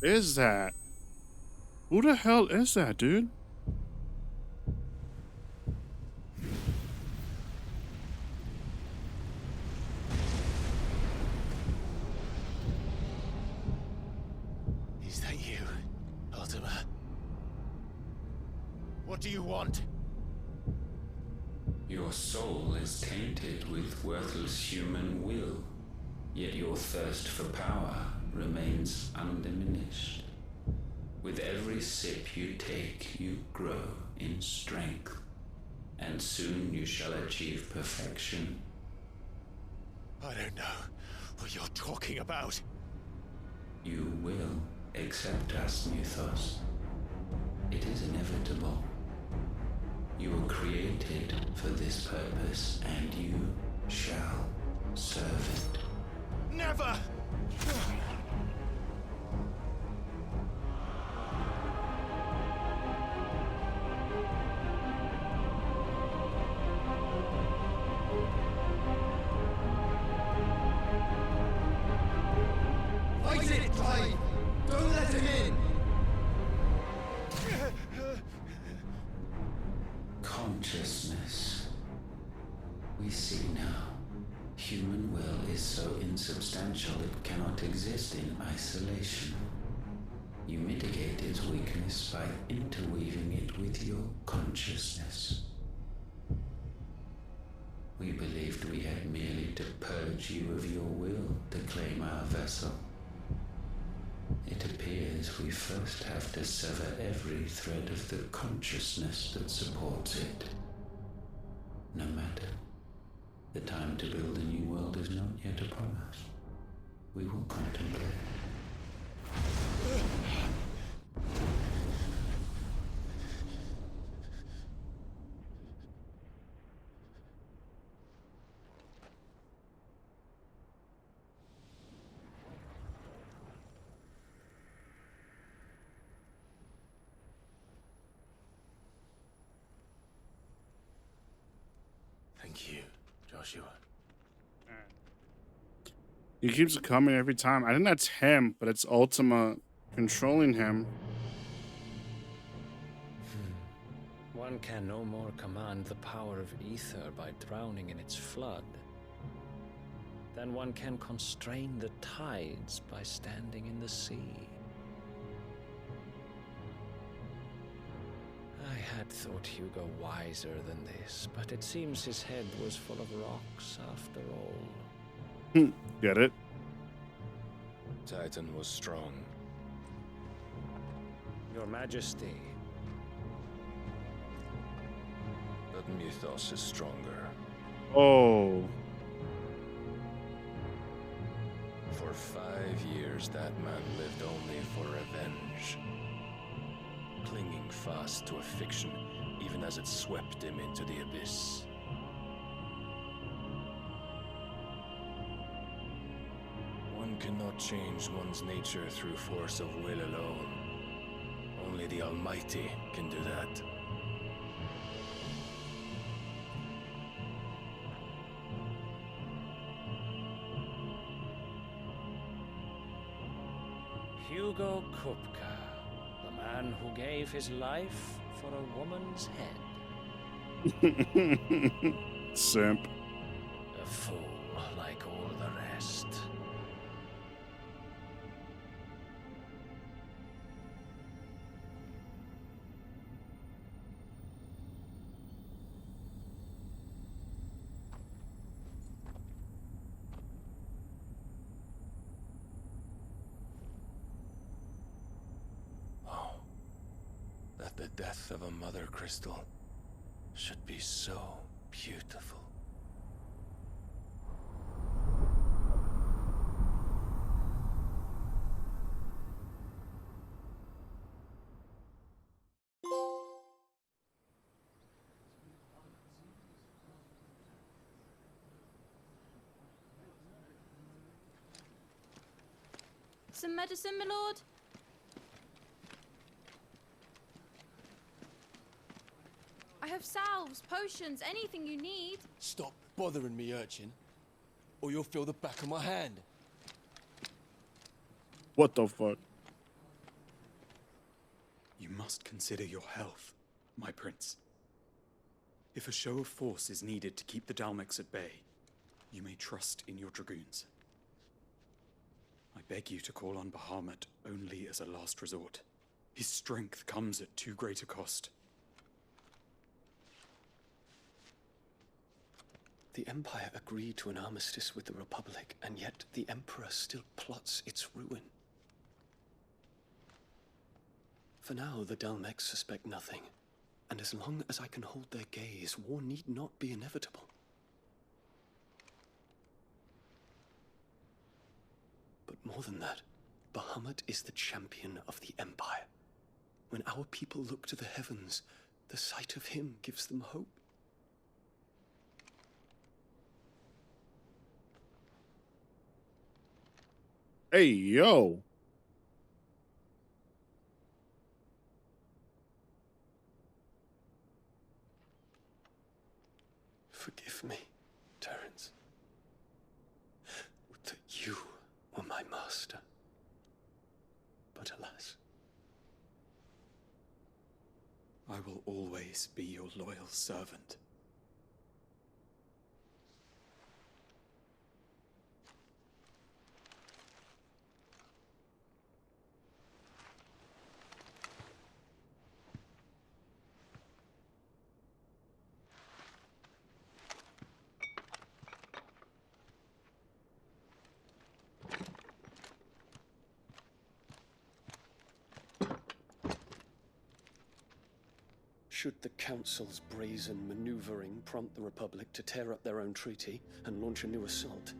Is that? Who the hell is that, dude? Is that you, Ultima? What do you want? Your soul is tainted with worthless human will, yet your thirst for power remains undiminished. With every sip you take, you grow in strength, and soon you shall achieve perfection. I don't know what you're talking about. You will accept us, Mythos. It is inevitable. You were created for this purpose, and you shall serve it. Never! Fight it, Clive! Don't let him in! Consciousness. We see now. Human will is so insubstantial it cannot exist in isolation. You mitigate its weakness by interweaving it with your consciousness. We believed we had merely to purge you of your will to claim our vessel. It appears we first have to sever every thread of the consciousness that supports it. No matter. The time to build a new world is not yet upon us. We will contemplate. Thank you, Joshua. He keeps coming every time. I think that's him, but it's Ultima controlling him. One can no more command the power of ether by drowning in its flood than one can constrain the tides by standing in the sea. I had thought Hugo wiser than this, but it seems his head was full of rocks after all. Get it? Titan was strong. Your Majesty. But Mythos is stronger. Oh. For 5 years, that man lived only for revenge. Clinging fast to a fiction, even as it swept him into the abyss. One cannot change one's nature through force of will alone. Only the Almighty can do that. Hugo Kupka, the man who gave his life for a woman's head. Simp. A fool like all the rest. That the death of a mother crystal should be so beautiful. Some medicine, my lord? I have salves, potions, anything you need. Stop bothering me, urchin, or you'll feel the back of my hand. What the fuck? You must consider your health, my prince. If a show of force is needed to keep the Dalmex at bay, you may trust in your dragoons. I beg you to call on Bahamut only as a last resort. His strength comes at too great a cost. The Empire agreed to an armistice with the Republic, and yet the Emperor still plots its ruin. For now, the Dalmex suspect nothing, and as long as I can hold their gaze, war need not be inevitable. But more than that, Bahamut is the champion of the Empire. When our people look to the heavens, the sight of him gives them hope. Hey, yo. Forgive me, Terence. Would that you were my master. But alas. I will always be your loyal servant. Should the Council's brazen maneuvering prompt the Republic to tear up their own treaty and launch a new assault,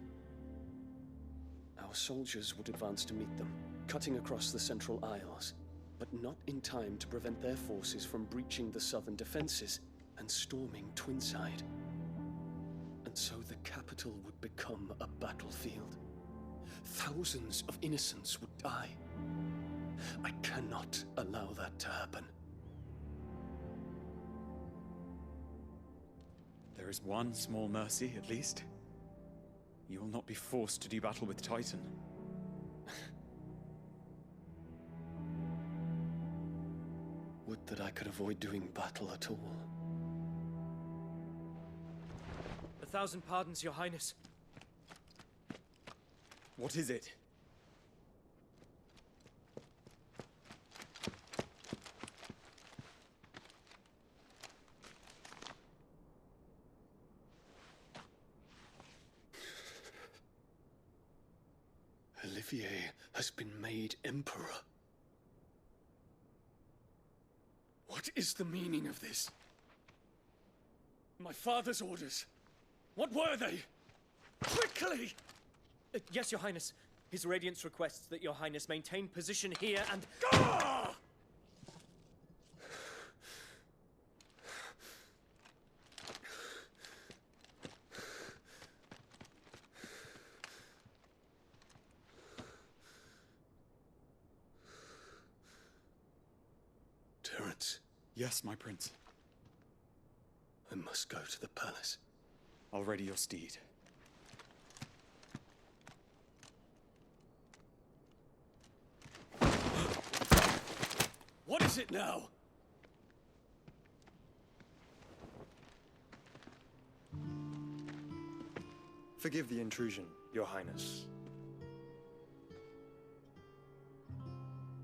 our soldiers would advance to meet them, cutting across the Central Isles, but not in time to prevent their forces from breaching the southern defenses and storming Twinside. And so the capital would become a battlefield. Thousands of innocents would die. I cannot allow that to happen. There is one small mercy, at least. You will not be forced to do battle with Titan. Would that I could avoid doing battle at all. 1,000 pardons, Your Highness. What is it? Olivier has been made emperor. What is the meaning of this? My father's orders. What were they? Quickly! Yes, Your Highness. His Radiance requests that Your Highness maintain position here and... Ah! Terence. Yes, my prince. I must go to the palace. I'll ready your steed. What is it now? Forgive the intrusion, Your Highness.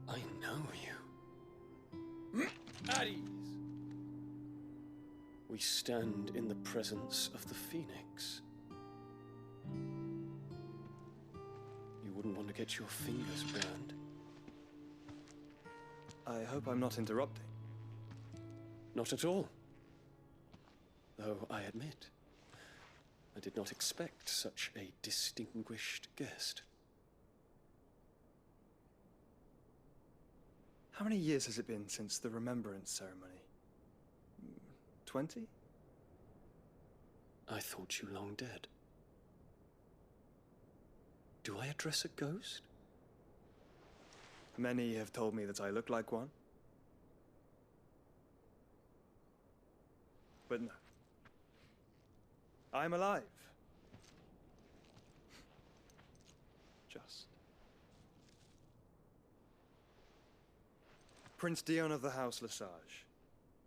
I know you. At ease. We stand in the presence of the Phoenix. You wouldn't want to get your fingers burned. I hope I'm not interrupting. Not at all. Though I admit, I did not expect such a distinguished guest. How many years has it been since the Remembrance ceremony? 20? I thought you long dead. Do I address a ghost? Many have told me that I look like one. But no. I'm alive. Just. Prince Dion of the House Lesage,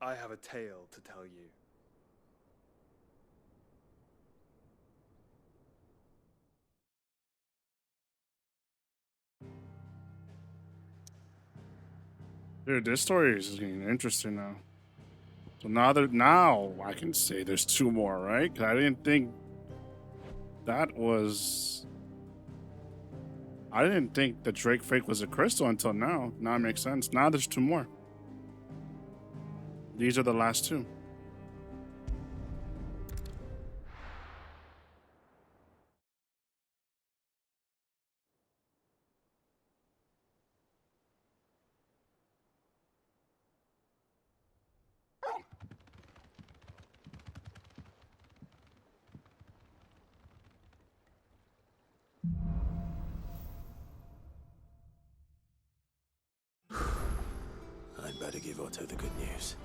I have a tale to tell you. Dude, this story is getting interesting now. So now I can say there's 2 more, right? 'Cause I didn't think that was. I didn't think the Drake fake was a crystal until now. Now it makes sense. Now there's 2 more. These are the last 2. I'd better give Otto the good news.